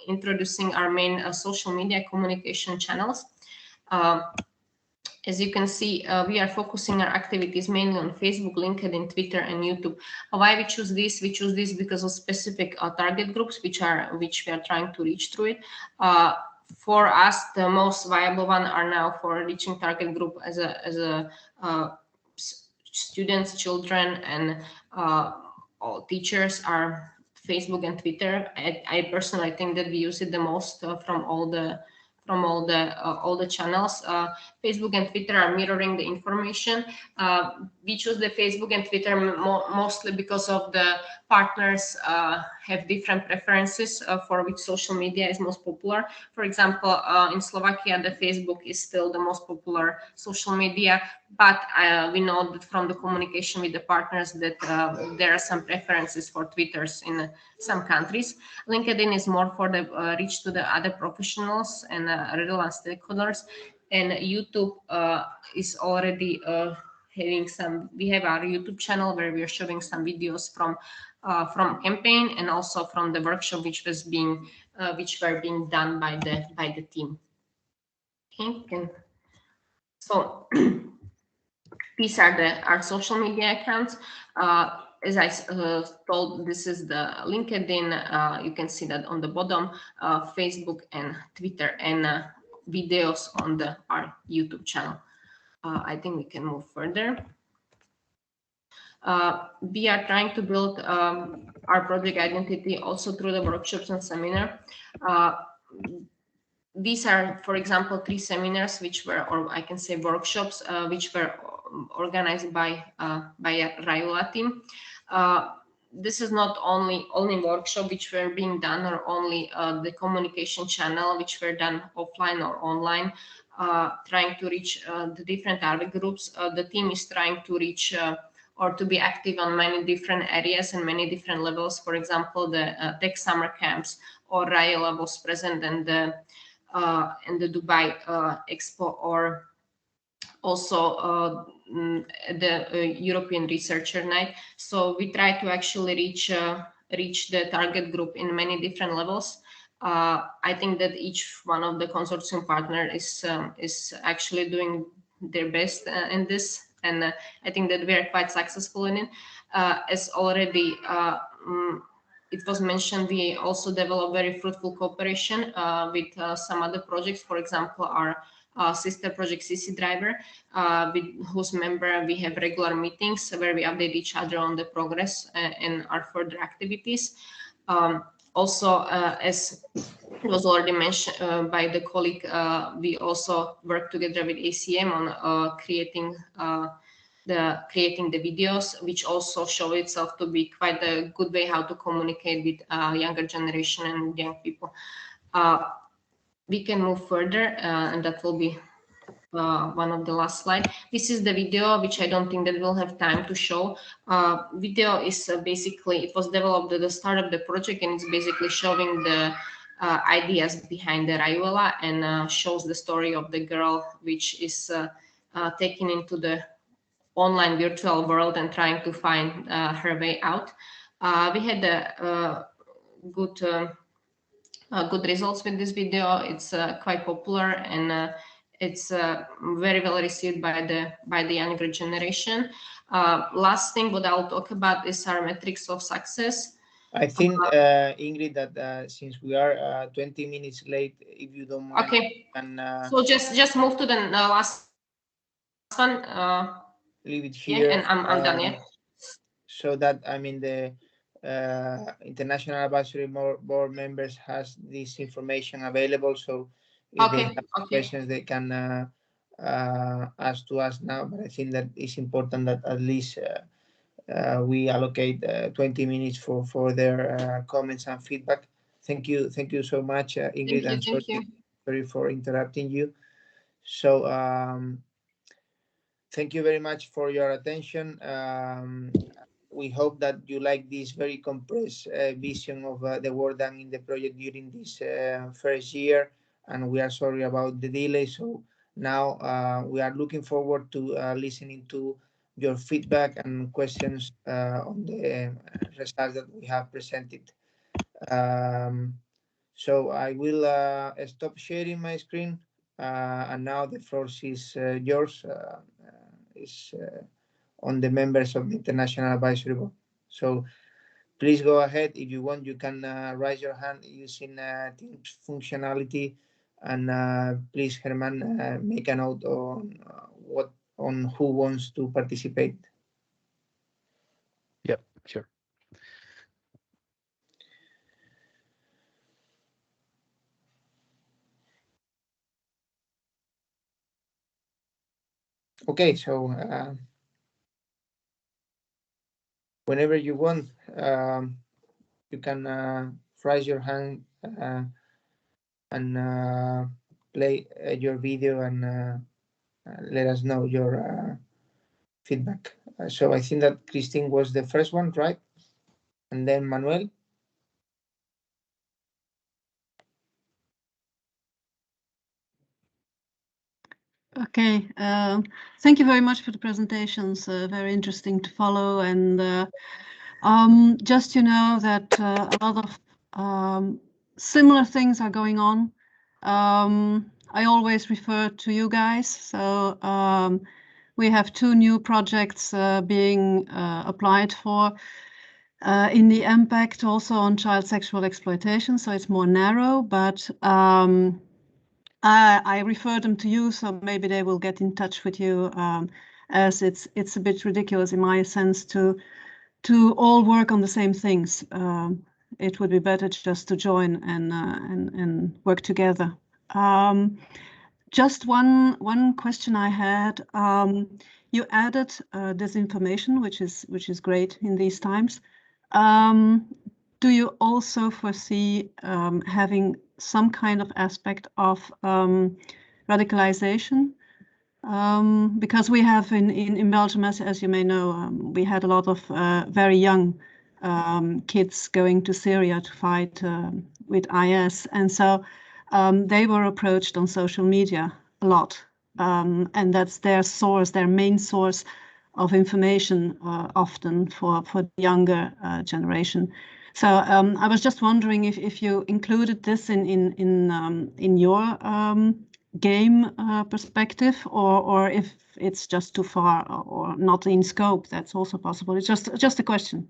introducing our main social media communication channels. As you can see, we are focusing our activities mainly on Facebook, LinkedIn, Twitter, and YouTube. Why we choose this? We choose this because of specific target groups, which we are trying to reach through it. For us, the most viable one are now for reaching target group as a students, children, and all teachers are Facebook and Twitter. I personally think that we use it the most from all the channels. Facebook and Twitter are mirroring the information. We choose the Facebook and Twitter mostly because of the partners have different preferences for which social media is most popular. For example, in Slovakia, the Facebook is still the most popular social media, but we know that from the communication with the partners that there are some preferences for Twitters in some countries. LinkedIn is more for the reach to the other professionals and relevant stakeholders, and YouTube is already we have our YouTube channel where we are showing some videos from campaign and also from the workshop which were being done by the team. Okay, so these are our social media accounts. As I told, this is the LinkedIn. You can see that on the bottom, Facebook and Twitter, and videos on our YouTube channel. I think we can move further. We are trying to build our project identity also through the workshops and seminar. These are, for example, 3 seminars which were, or I can say workshops, which were organized by Rayuela team. This is not only workshop which were being done, or only the communication channel which were done offline or online, trying to reach the different target groups. The team is trying to reach or to be active on many different areas and many different levels. For example, the tech summer camps, or Rayuela was present in the Dubai Expo, or also the European Researcher Night. So we try to actually reach the target group in many different levels. I think that each one of the consortium partner is actually doing their best in this, and I think that we are quite successful in it. As already it was mentioned, we also develop very fruitful cooperation with some other projects. For example, our sister project CC Driver, with whose member we have regular meetings where we update each other on the progress and our further activities. Also, as it was already mentioned by the colleague, we also work together with ACM on creating the videos, which also show itself to be quite a good way how to communicate with younger generation and young people. We can move further, and that will be one of the last slide. This is the video, which I don't think that we'll have time to show. Video is basically, it was developed at the start of the project, and it's basically showing the ideas behind the Rayuela, and shows the story of the girl which is taken into the online virtual world and trying to find her way out. We had good results with this video. It's quite popular, and it's very well received by the younger generation. Last thing what I'll talk about is our metrics of success. I think, Ingrid, that since we are 20 minutes late, if you don't mind. Okay. So just move to the last one. Leave it here. Yeah, and I'm done. Yeah. So that, I mean, the International Advisory Board members has this information available. So if they have questions, they can ask to us now. But I think that it's important that at least we allocate 20 minutes for their comments and feedback. Thank you so much, Ingrid. Thank you. Sorry for interrupting you. So thank you very much for your attention. We hope that you like this very compressed vision of the work done in the project during this first year, and we are sorry about the delay. So now we are looking forward to listening to your feedback and questions on the results that we have presented. So I will stop sharing my screen, and now the floor is yours. On the members of the International Advisory Board. So please go ahead. If you want, you can raise your hand using Teams functionality. And please, Herman, make a note on who wants to participate. Yep, sure. Okay, so whenever you want, you can raise your hand and play your video and let us know your feedback. So I think that Christine was the first one, right? And then Manuel. Okay, thank you very much for the presentations. Very interesting to follow, and just to know that a lot of similar things are going on. I always refer to you guys, so we have 2 new projects being applied for in the impact also on child sexual exploitation, so it's more narrow, but I refer them to you, so maybe they will get in touch with you, as it's a bit ridiculous in my sense to all work on the same things. It would be better just to join and work together. Just one question I had. You added this information, which is great in these times. Do you also foresee having some kind of aspect of radicalization? Because we have in Belgium, as you may know, we had a lot of very young kids going to Syria to fight with IS, and so they were approached on social media a lot, and that's their source, their main source of information, often for the younger generation. So I was just wondering if you included this in your game perspective, or if it's just too far or not in scope. That's also possible. It's just a question.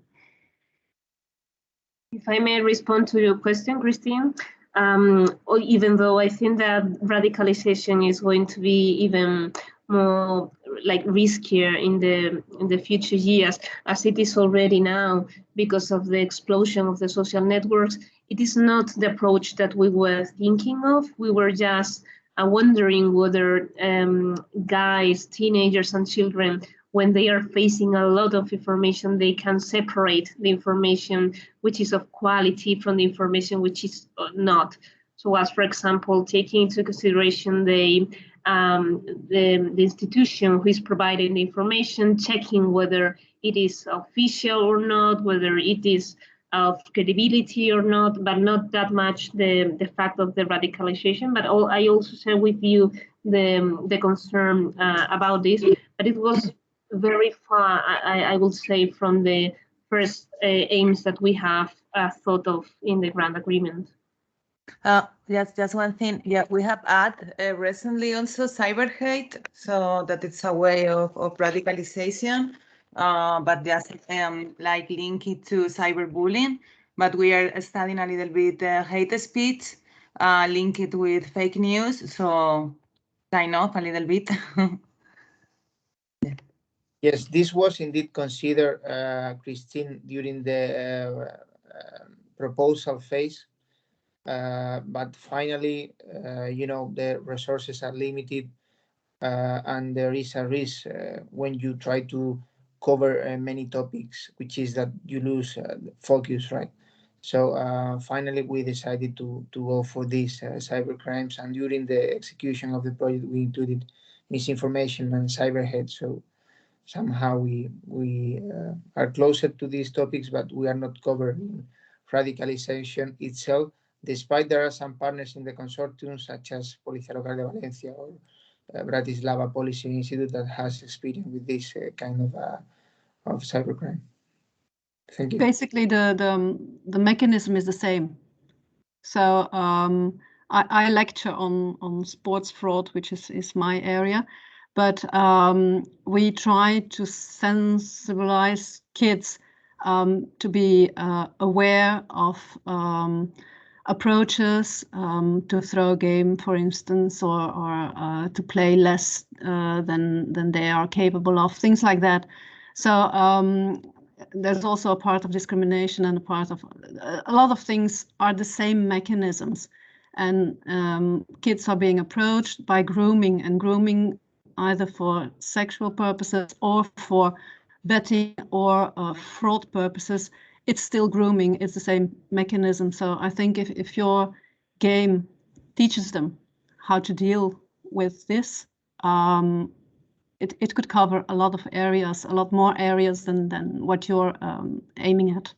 If I may respond to your question, Christine, or even though I think that radicalization is going to be even more like riskier in the future years, as it is already now, because of the explosion of the social networks, it is not the approach that we were thinking of. We were just wondering whether guys, teenagers, and children, when they are facing a lot of information, they can separate the information which is of quality from the information which is not. So as, for example, taking into consideration the institution who is providing the information, checking whether it is official or not, whether it is of credibility or not, but not that much the fact of the radicalization. But I also share with you the concern about this, but it was very far, I would say, from the first aims that we have thought of in the grant agreement. Yes, just one thing. Yeah, we have added recently also cyber hate, so that it's a way of radicalization, but just like link it to cyberbullying. But we are studying a little bit hate speech, link it with fake news, so kind of a little bit. Yes, this was indeed considered, Christine, during the proposal phase, but finally, the resources are limited, and there is a risk when you try to cover many topics, which is that you lose focus, right? So finally, we decided to go for these cyber crimes, and during the execution of the project, we included misinformation and cyber hate. So somehow we are closer to these topics, but we are not covering radicalization itself, despite there are some partners in the consortium, such as Policía Local de Valencia or Bratislava Policy Institute, that has experience with this kind of cybercrime. Thank you. Basically, the mechanism is the same. So I lecture on sports fraud, which is my area. But we try to sensibilize kids to be aware of approaches to throw a game, for instance, or to play less than they are capable of, things like that. So there's also a part of discrimination, and a lot of things are the same mechanisms. And kids are being approached by grooming, and grooming either for sexual purposes or for betting or fraud purposes. It's still grooming. It's the same mechanism. So I think if your game teaches them how to deal with this, it could cover a lot of areas, a lot more areas than what you're aiming at.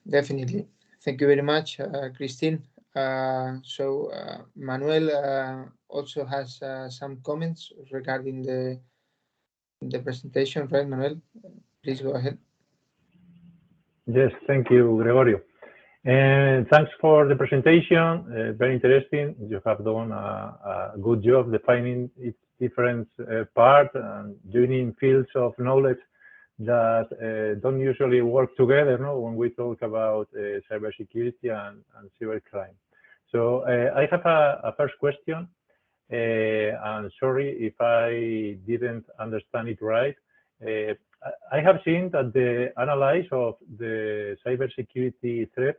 Definitely. Thank you very much, Christine. Manuel also has some comments regarding the presentation, right, Manuel? Please go ahead. Yes, thank you, Gregorio. And thanks for the presentation. Very interesting. You have done a good job defining its different parts and joining fields of knowledge that don't usually work together, no, when we talk about cybersecurity and cybercrime. So I have a first question, and sorry if I didn't understand it right. I have seen that the analysis of the cybersecurity threat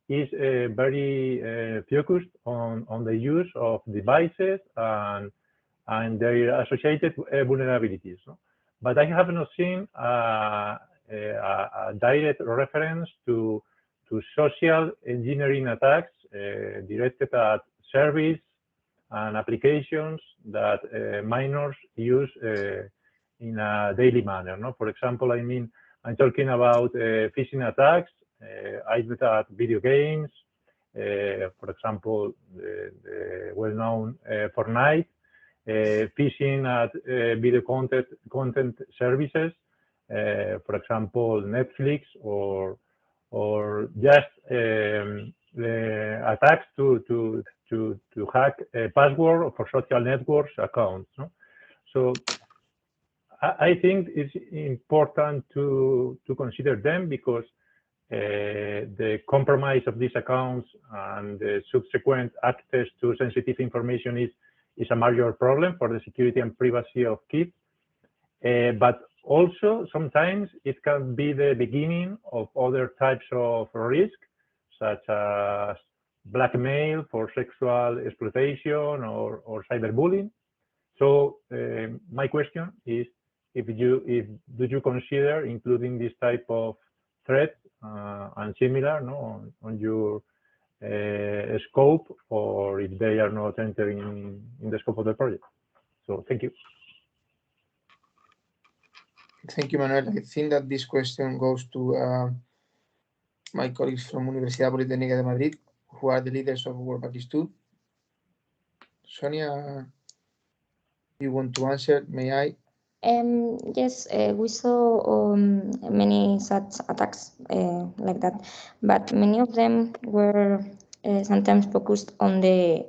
is very focused on the use of devices and their associated vulnerabilities. No? But I have not seen a direct reference to social engineering attacks directed at service and applications that minors use in a daily manner. No? For example, I'm talking about phishing attacks aimed at video games, for example, the well-known Fortnite, phishing at video content services, for example, Netflix, or just attacks to hack a password for social networks accounts. No? So I think it's important to consider them because the compromise of these accounts and the subsequent access to sensitive information is a major problem for the security and privacy of kids. But also sometimes it can be the beginning of other types of risk, such as blackmail for sexual exploitation or cyberbullying. So my question is, do you consider including this type of threat and similar, no, on your scope, or if they are not entering in the scope of the project? So thank you. Thank you, Manuel. I think that this question goes to my colleagues from Universidad Politécnica de Madrid, who are the leaders of Work Package 2. Sonia, you want to answer? May I? Yes, we saw many such attacks like that, but many of them were sometimes focused on the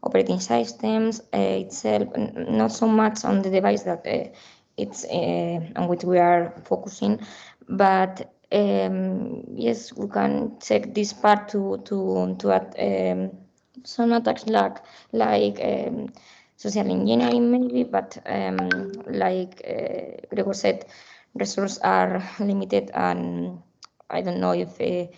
operating systems itself, not so much on the device that it's on which we are focusing. But yes, we can check this part to add some attacks like social engineering maybe, but like Gregor said, resources are limited, and I don't know if we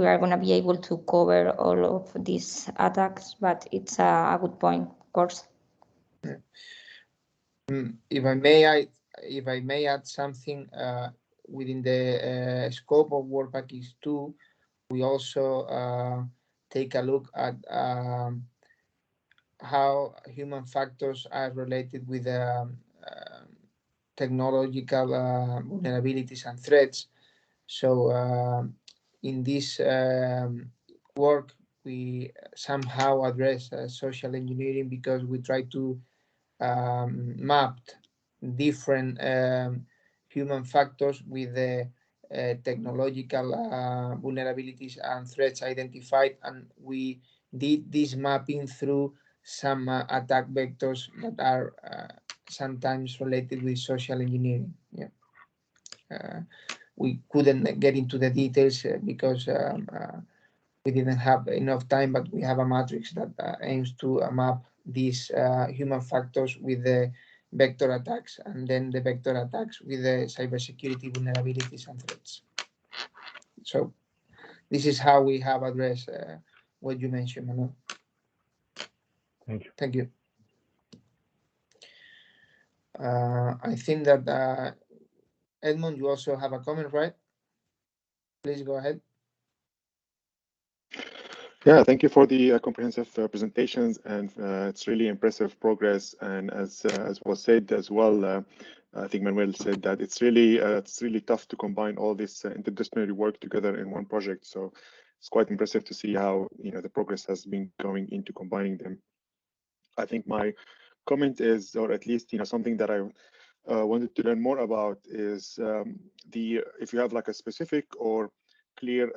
are going to be able to cover all of these attacks, but it's a good point, of course. If I may add something within the scope of Work Package 2, we also take a look at how human factors are related with technological vulnerabilities and threats. So in this work, we somehow address social engineering because we try to map different human factors with the technological vulnerabilities and threats identified, and we did this mapping through some attack vectors that are sometimes related with social engineering. Yeah. We couldn't get into the details because we didn't have enough time, but we have a matrix that aims to map these human factors with the vector attacks, and then the vector attacks with the cybersecurity vulnerabilities and threats. So this is how we have addressed what you mentioned, Manuel. Thank you. Thank you. I think that Edmund, you also have a comment, right? Please go ahead. Yeah, thank you for the comprehensive presentations, and it's really impressive progress. And as was said as well, I think Manuel said that it's really tough to combine all this interdisciplinary work together in one project. So it's quite impressive to see how the progress has been going into combining them. I think my comment is, or at least something that I wanted to learn more about is if you have like a specific or clear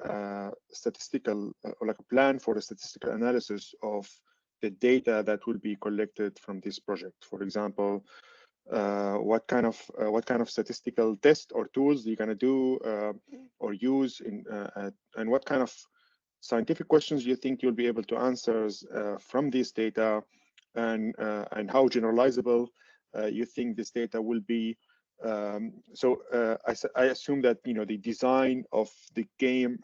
statistical or like a plan for the statistical analysis of the data that will be collected from this project. For example, what kind of statistical test or tools you're going to do or use and what kind of scientific questions you think you'll be able to answer from this data, and how generalizable you think this data will be. I assume that the design of the game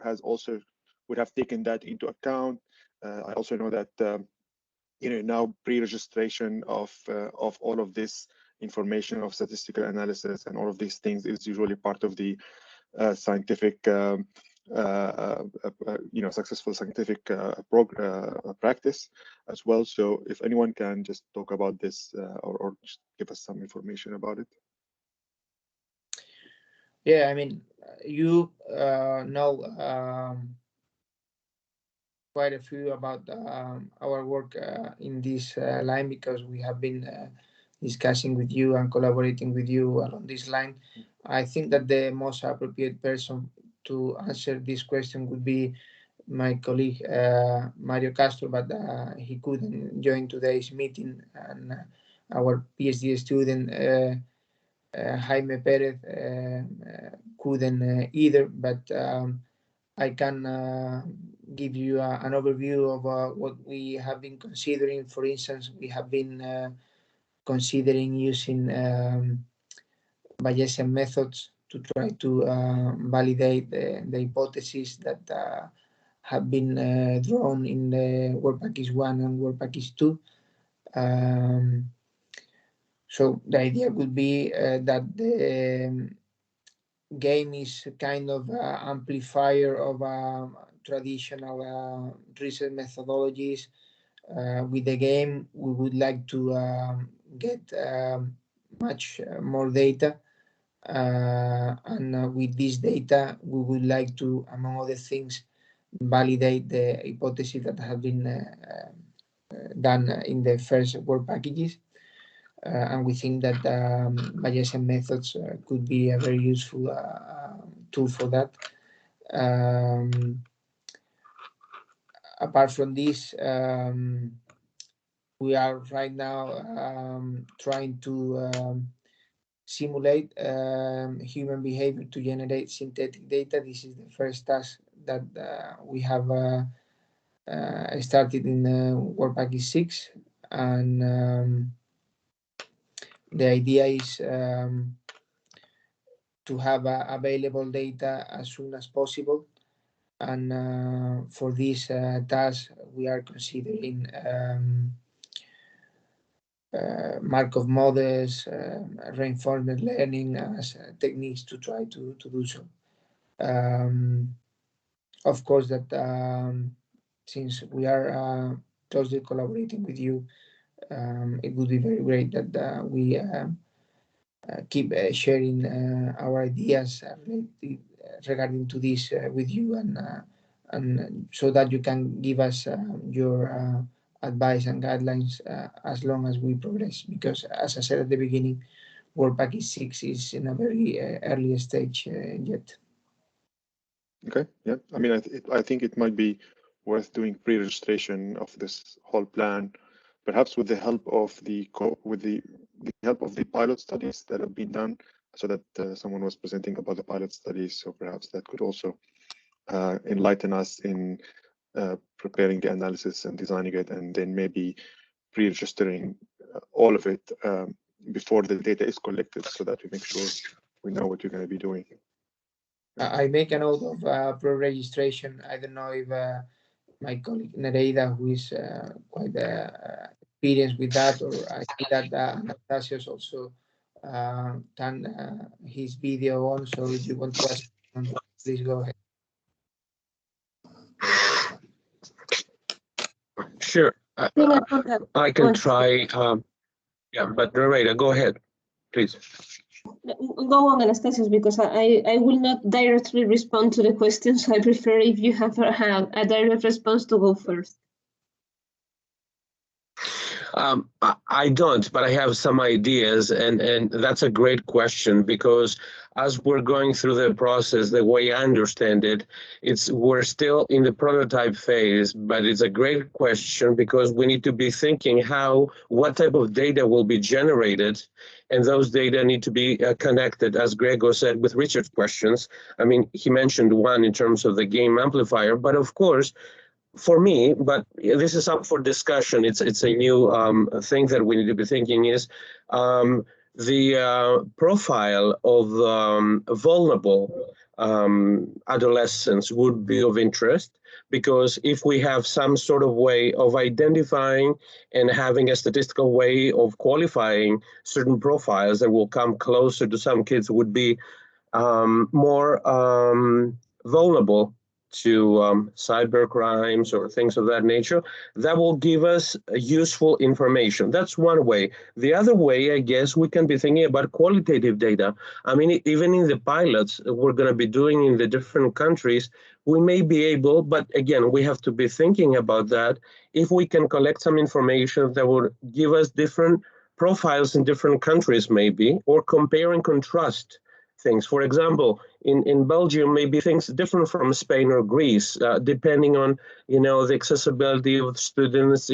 would have taken that into account. I also know that now pre-registration of all of this information of statistical analysis and all of these things is usually part of the scientific successful scientific practice as well. So if anyone can just talk about this or just give us some information about it. Yeah, I mean, you know quite a few about our work in this line, because we have been discussing with you and collaborating with you along this line. I think that the most appropriate person to answer this question would be my colleague Mario Castro, but he couldn't join today's meeting, and our PhD student Jaime Perez couldn't either, but I can give you an overview of what we have been considering. For instance, we have been considering using Bayesian methods to try to validate the hypotheses that have been drawn in the work package 1 and work package 2. So the idea would be that the game is kind of amplifier of traditional research methodologies. With the game, we would like to get much more data, and with this data, we would like to, among other things, validate the hypothesis that have been done in the first work packages. And we think that Bayesian methods could be a very useful tool for that. Apart from this, we are right now trying to simulate human behavior to generate synthetic data. This is the first task that we have started in work package 6, and the idea is to have available data as soon as possible. And for this task, we are considering Markov models, reinforcement learning as techniques to try to do so. Of course, that since we are closely collaborating with you, it would be very great that we keep sharing our ideas regarding to this with you, and so that you can give us your advice and guidelines as long as we progress. Because, as I said at the beginning, work package 6 is in a very early stage yet. Okay, yeah. I mean, I think it might be worth doing pre-registration of this whole plan, perhaps with the help of the help of the pilot studies that have been done, so that someone was presenting about the pilot studies. So perhaps that could also enlighten us in preparing the analysis and designing it, and then maybe pre-registering all of it before the data is collected, so that we make sure we know what you're going to be doing. I make a note of pre-registration. I don't know if my colleague Nereida, who is quite experienced with that, or I see that Anastasios also turned his video on. So if you want to ask, please go ahead. Sure, I can try. Yeah, but Rayuela, go ahead, please. Go on, Anastasios, because I will not directly respond to the question, so I prefer if you have a direct response to go first. I don't, but I have some ideas, and that's a great question, because as we're going through the process, the way I understand it, we're still in the prototype phase, but it's a great question because we need to be thinking what type of data will be generated, and those data need to be connected, as Gregor said, with Richard's questions. I mean, he mentioned one in terms of the game amplifier, but of course, for me, but this is up for discussion. It's a new thing that we need to be thinking is the profile of vulnerable adolescents would be of interest, because if we have some sort of way of identifying and having a statistical way of qualifying certain profiles that will come closer to some kids would be more vulnerable to cyber crimes or things of that nature, that will give us useful information. That's one way. The other way, I guess, we can be thinking about qualitative data. I mean, even in the pilots we're going to be doing in the different countries, we may be able, but again, we have to be thinking about that, if we can collect some information that would give us different profiles in different countries maybe, or compare and contrast things. For example, in Belgium, maybe things different from Spain or Greece, depending on, the accessibility of students,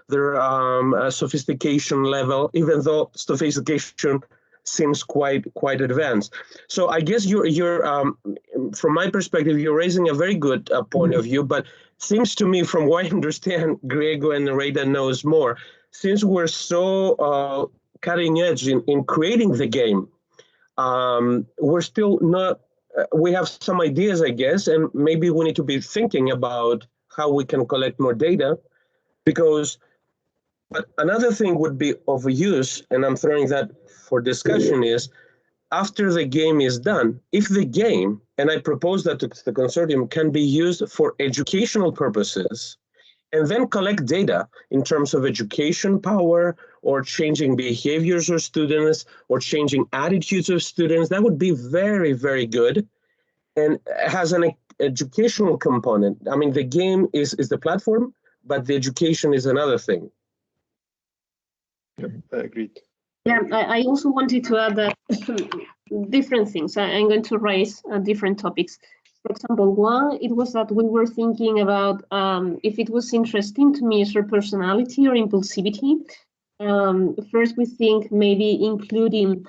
their sophistication level, even though sophistication seems quite advanced. So I guess you're from my perspective, you're raising a very good point of view, but seems to me, from what I understand, Gregor and Rayda knows more, since we're so cutting edge in creating the game, we're still not, we have some ideas, I guess, and maybe we need to be thinking about how we can collect more data, because, but another thing would be of use, and I'm throwing that for discussion, is after the game is done, if the game, and I propose that to the consortium, can be used for educational purposes, and then collect data in terms of education power or changing behaviors of students or changing attitudes of students, that would be very, very good, and has an educational component. I mean, the game is the platform, but the education is another thing. Yep, I agreed. Yeah, I also wanted to add that different things. I'm going to raise different topics. For example, one, it was that we were thinking about if it was interesting to measure personality or impulsivity. First, we think maybe including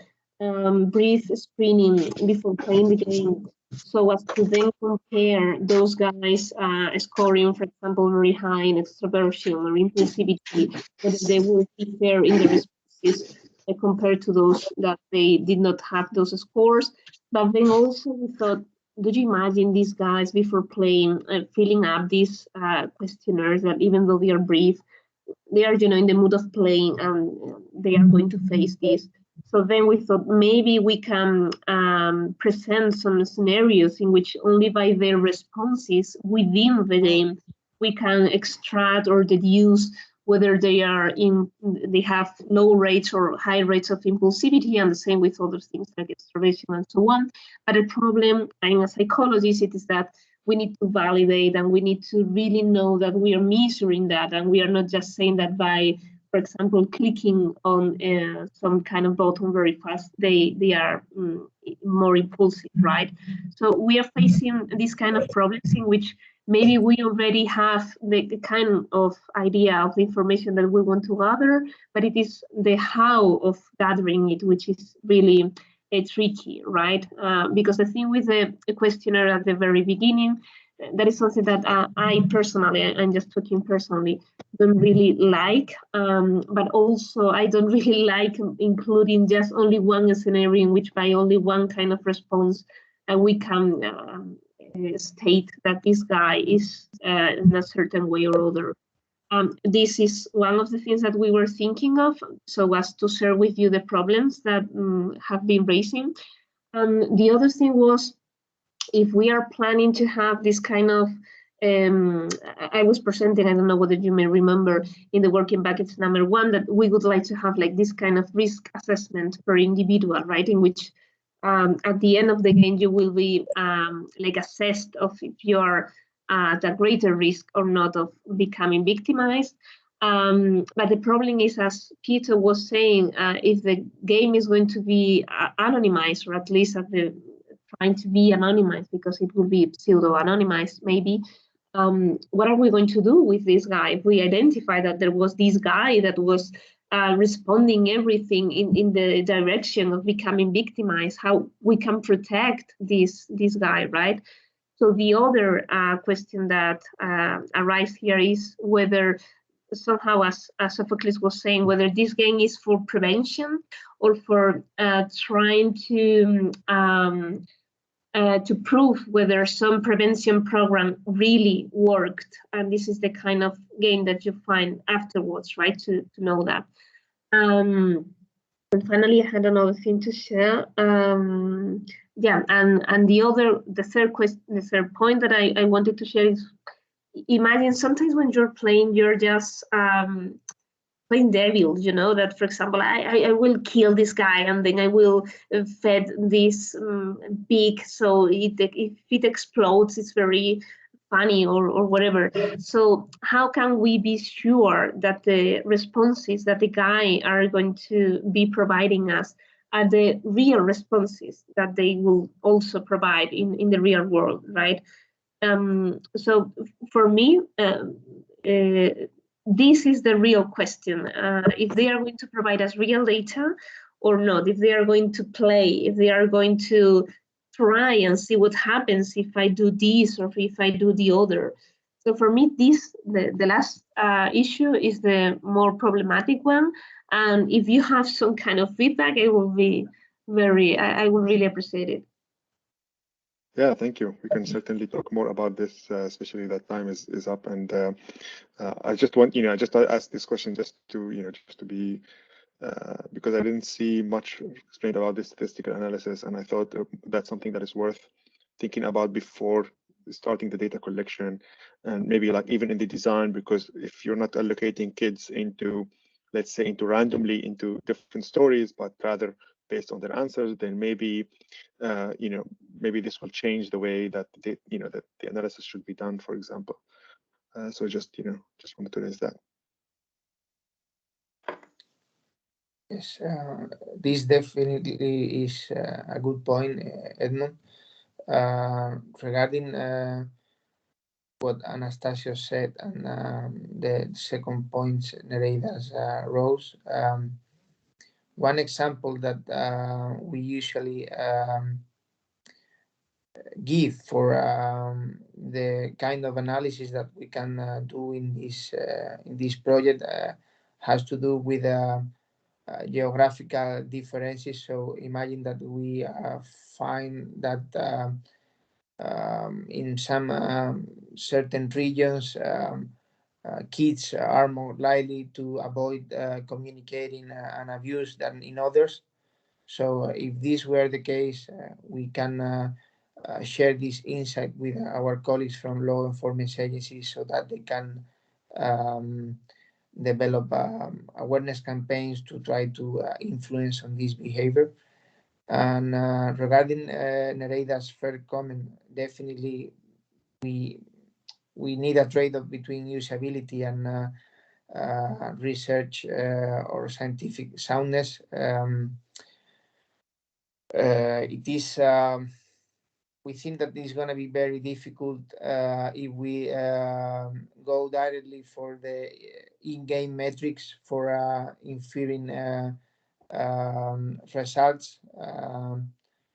brief screening before playing the game, so as to then compare those guys scoring, for example, very high in extroversion or impulsivity, whether they will differ in the responses compared to those that they did not have those scores. But then also we thought, could you imagine these guys before playing, filling up these questionnaires that even though they are brief, they are, in the mood of playing and they are going to face this. So then we thought maybe we can present some scenarios in which only by their responses within the game, we can extract or deduce whether they have low rates or high rates of impulsivity, and the same with other things like extroversion and so on. But the problem, I'm a psychologist, it is that we need to validate and we need to really know that we are measuring that, and we are not just saying that by, for example, clicking on some kind of button very fast, they are more impulsive, right? So we are facing this kind of problems in which maybe we already have the kind of idea of the information that we want to gather, but it is the how of gathering it, which is really tricky, right? Because the thing with the questionnaire at the very beginning, that is something that I personally, I'm just talking personally, don't really like, but also I don't really like including just only one scenario in which by only one kind of response we can state that this guy is in a certain way or other. This is one of the things that we were thinking of, so as to share with you the problems that have been raising. The other thing was, if we are planning to have this kind of I was presenting, I don't know whether you may remember, in the working package number 1, that we would like to have like this kind of risk assessment per individual, right? In which at the end of the game, you will be like assessed of if you're at a greater risk or not of becoming victimized. But the problem is, as Peter was saying, if the game is going to be anonymized, or at least at the trying to be anonymized, because it will be pseudo-anonymized maybe, what are we going to do with this guy? If we identify that there was this guy that was responding everything in the direction of becoming victimized, how we can protect this guy, right? So the other question that arises here is whether somehow, as Sophocles was saying, whether this game is for prevention or for trying to prove whether some prevention program really worked. And this is the kind of game that you find afterwards, right, to know that. And finally, I had another thing to share. Yeah, and the third point that I wanted to share is, imagine sometimes when you're playing, you're just playing devil, you know, that, for example, I will kill this guy and then I will fed this pig, so if it explodes, it's very funny or whatever. So how can we be sure that the responses that the guy are going to be providing us are the real responses that they will also provide in the real world, right? So for me, this is the real question. If they are going to provide us real data or not, if they are going to play, if they are going to try and see what happens if I do this or if I do the other. So for me, the last issue is the more problematic one. And if you have some kind of feedback, it will be I will really appreciate it. Yeah, thank you. We can certainly talk more about this, especially that time is up. And I just want, I just asked this question just to, just to be, because I didn't see much explained about this statistical analysis, and I thought that's something that is worth thinking about before starting the data collection, and maybe like even in the design, because if you're not allocating kids into, let's say, randomly into different stories, but rather based on their answers, then maybe, maybe this will change the way that that the analysis should be done, for example. So just wanted to raise that. Yes, this definitely is a good point, Edmund. Regarding what Anastasia said and the second point Nereida's rose, one example that we usually give for the kind of analysis that we can do in this project has to do with geographical differences. So imagine that we find that in some certain regions kids are more likely to avoid communicating and abuse than in others. So if this were the case, we can share this insight with our colleagues from law enforcement agencies so that they can develop awareness campaigns to try to influence on this behavior. And regarding Nereida's fair comment, definitely we need a trade-off between usability and research or scientific soundness. It is we think that this is going to be very difficult if we go directly for the in-game metrics for inferring results.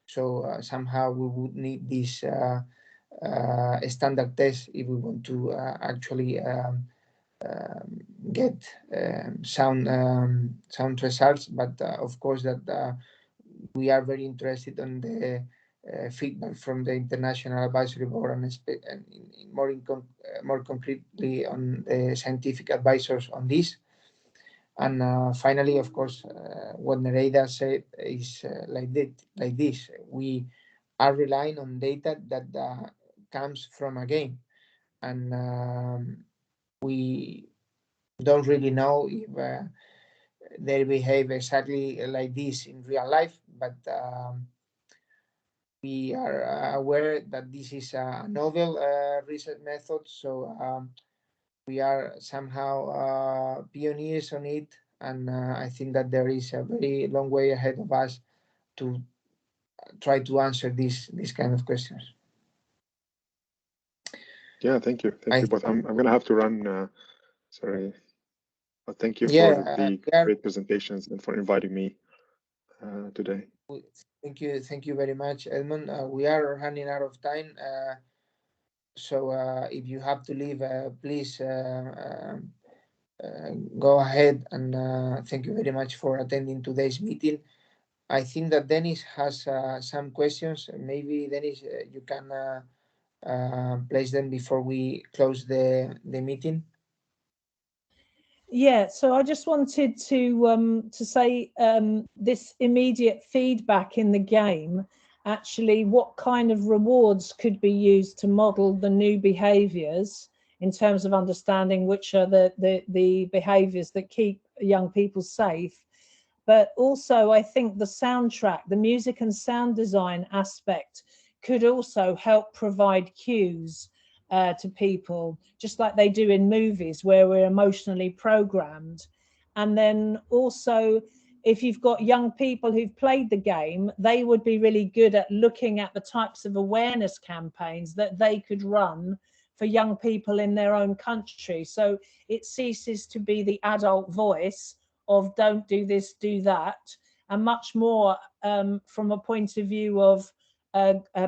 So somehow we would need this standard test if we want to actually get sound results. But of course that we are very interested in the feedback from the International Advisory Board and more concretely on the scientific advisors on this. And finally, of course, what Nereida said is like this. We are relying on data that comes from a game. and we don't really know if they behave exactly like this in real life, but we are aware that this is a novel research method, so we are somehow pioneers on it, and I think that there is a very long way ahead of us to try to answer these kind of questions. Yeah, thank you. Thank you both. I'm going to have to run, sorry. But thank you for the great presentations and for inviting me today. Thank you very much, Edmund. We are running out of time, so if you have to leave, please go ahead, and thank you very much for attending today's meeting. I think that Dennis has some questions. Maybe Dennis, you can place them before we close the meeting. Yeah, so I just wanted to say this immediate feedback in the game, actually what kind of rewards could be used to model the new behaviors in terms of understanding which are the behaviors that keep young people safe. But also I think the soundtrack, the music and sound design aspect could also help provide cues to people, just like they do in movies where we're emotionally programmed. And then also, if you've got young people who've played the game, they would be really good at looking at the types of awareness campaigns that they could run for young people in their own country. So it ceases to be the adult voice of don't do this, do that, and much more from a point of view of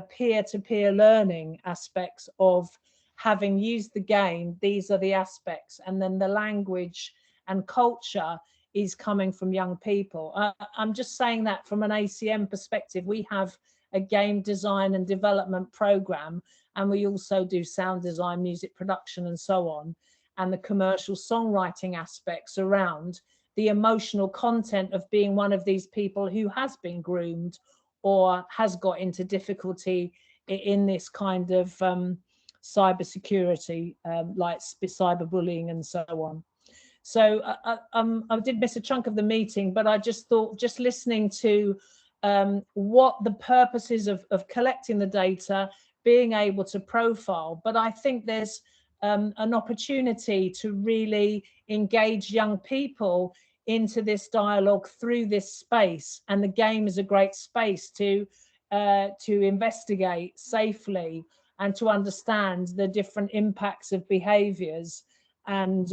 peer-to-peer learning aspects of having used the game, these are the aspects, and then the language and culture is coming from young people. I'm just saying that from an ACM perspective. We have a game design and development program, and we also do sound design, music production, and so on, and the commercial songwriting aspects around the emotional content of being one of these people who has been groomed or has got into difficulty in this kind of cybersecurity, like cyberbullying and so on. So I did miss a chunk of the meeting, but I just thought, just listening to what the purposes of collecting the data, being able to profile, but I think there's an opportunity to really engage young people into this dialogue through this space, and the game is a great space to investigate safely and to understand the different impacts of behaviors. And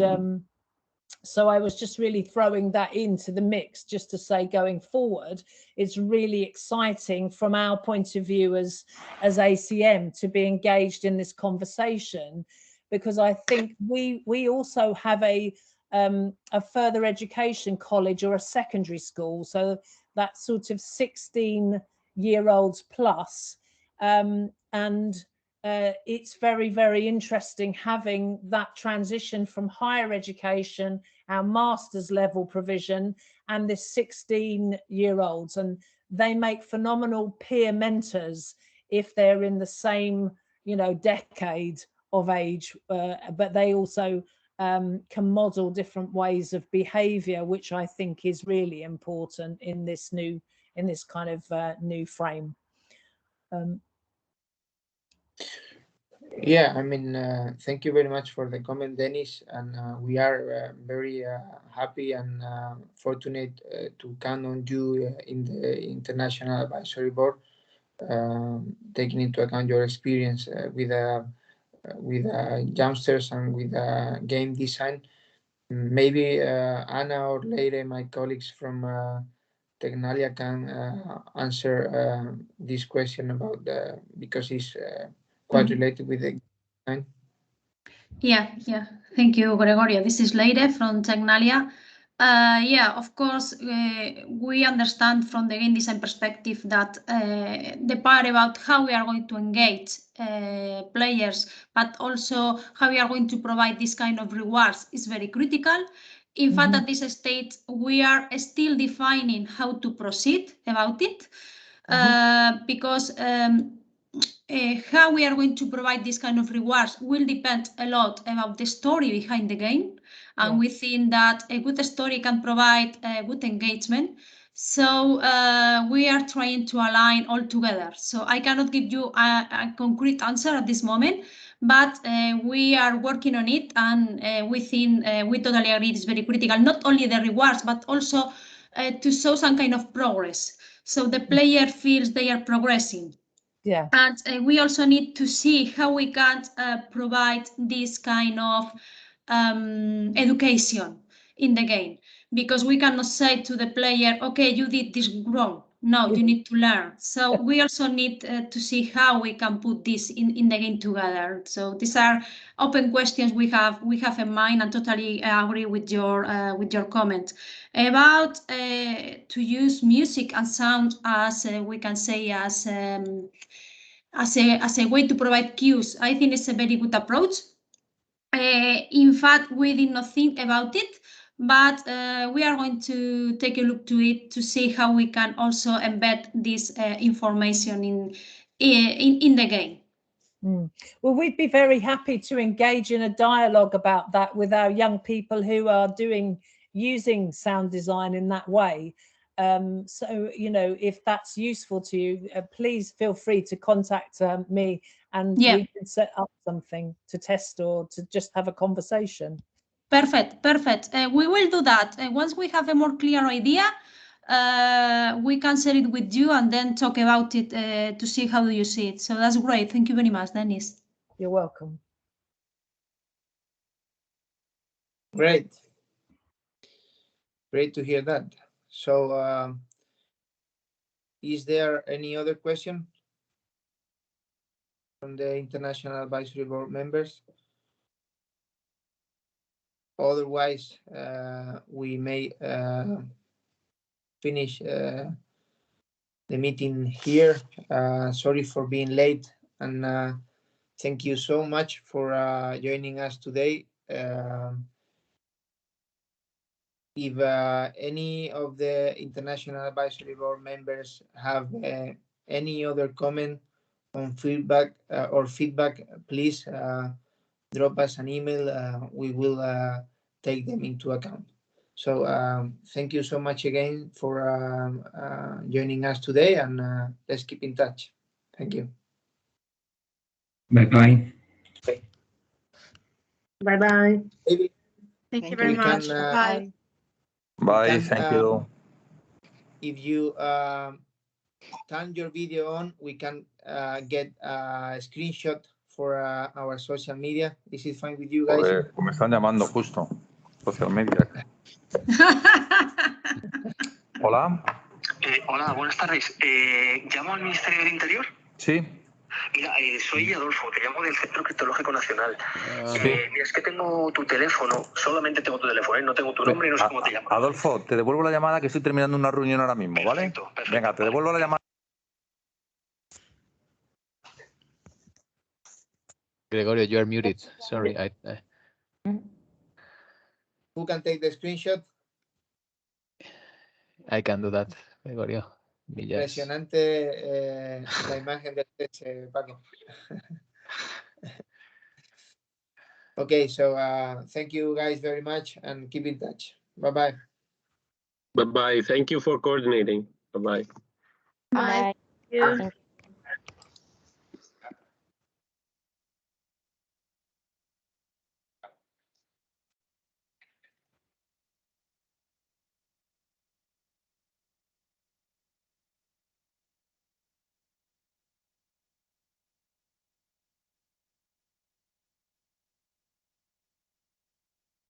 so I was just really throwing that into the mix just to say, going forward, it's really exciting from our point of view as ACM to be engaged in this conversation, because I think we also have a further education college or a secondary school, so that's sort of 16-year-olds plus, and it's very, very interesting having that transition from higher education, our master's level provision, and this 16-year-olds, and they make phenomenal peer mentors if they're in the same, decade of age, but they also can model different ways of behavior, which I think is really important in this kind of new frame. Yeah, I mean, thank you very much for the comment, Dennis, and we are very happy and fortunate to count on you in the International Advisory Board, taking into account your experience with youngsters and with game design. Maybe Anna or later my colleagues from Tecnalia can answer this question about because it's quite related with the design. Yeah. Thank you, Gregoria. This is Leire from Tecnalia. Yeah, of course, we understand from the game design perspective that the part about how we are going to engage players, but also how we are going to provide this kind of rewards is very critical. In fact, at this stage, we are still defining how to proceed about it, because how we are going to provide this kind of rewards will depend a lot about the story behind the game. And we think that a good story can provide good engagement. So we are trying to align all together. So I cannot give you a concrete answer at this moment, but we are working on it, and we think we totally agree it's very critical, not only the rewards, but also to show some kind of progress. So the player feels they are progressing. Yeah. And we also need to see how we can provide this kind of education in the game, because we cannot say to the player, okay, you did this wrong. No, you need to learn. So we also need to see how we can put this in the game together. So these are open questions we have in mind, and totally agree with your comment about to use music and sound as we can say as a way to provide cues. I think it's a very good approach. In fact, we did not think about it, but we are going to take a look to it to see how we can also embed this information in the game. Well, we'd be very happy to engage in a dialogue about that with our young people who are using sound design in that way. So, you know, if that's useful to you, please feel free to contact me, and we can set up something to test or to just have a conversation. Perfect. We will do that. Once we have a more clear idea, we can share it with you and then talk about it to see how you see it. So that's great. Thank you very much, Dennis. You're welcome. Great. Great to hear that. So is there any other question from the International Advisory Board members? Otherwise, we may finish the meeting here. Sorry for being late, and thank you so much for joining us today. If any of the International Advisory Board members have any other comment on feedback, please drop us an email. We will take them into account. So thank you so much again for joining us today, and let's keep in touch. Thank you. Bye-bye. Bye-bye. Thank you very much. Bye. Bye. Thank you. If you turn your video on, we can get a screenshot for our social media. Is it fine with you guys? Pues me están llamando justo. Social media. Hola. Hola, buenas tardes. ¿Llamo al Ministerio del Interior? Sí. Mira, soy Adolfo, te llamo del Centro Criptológico Nacional. Sí. Mira, es que tengo tu teléfono, solamente tengo tu teléfono, no tengo tu nombre y no sé cómo te llamas. Adolfo, te devuelvo la llamada, que estoy terminando una reunión ahora mismo, ¿vale? Perfecto. Venga, te devuelvo la llamada. Gregorio, you are muted. Sorry. Who can take the screenshot? I can do that, Gregorio. Impresionante la imagen del test, Paco. Okay, so thank you guys very much, and keep in touch. Bye-bye. Bye-bye. Thank you for coordinating. Bye-bye. Bye. Thank you.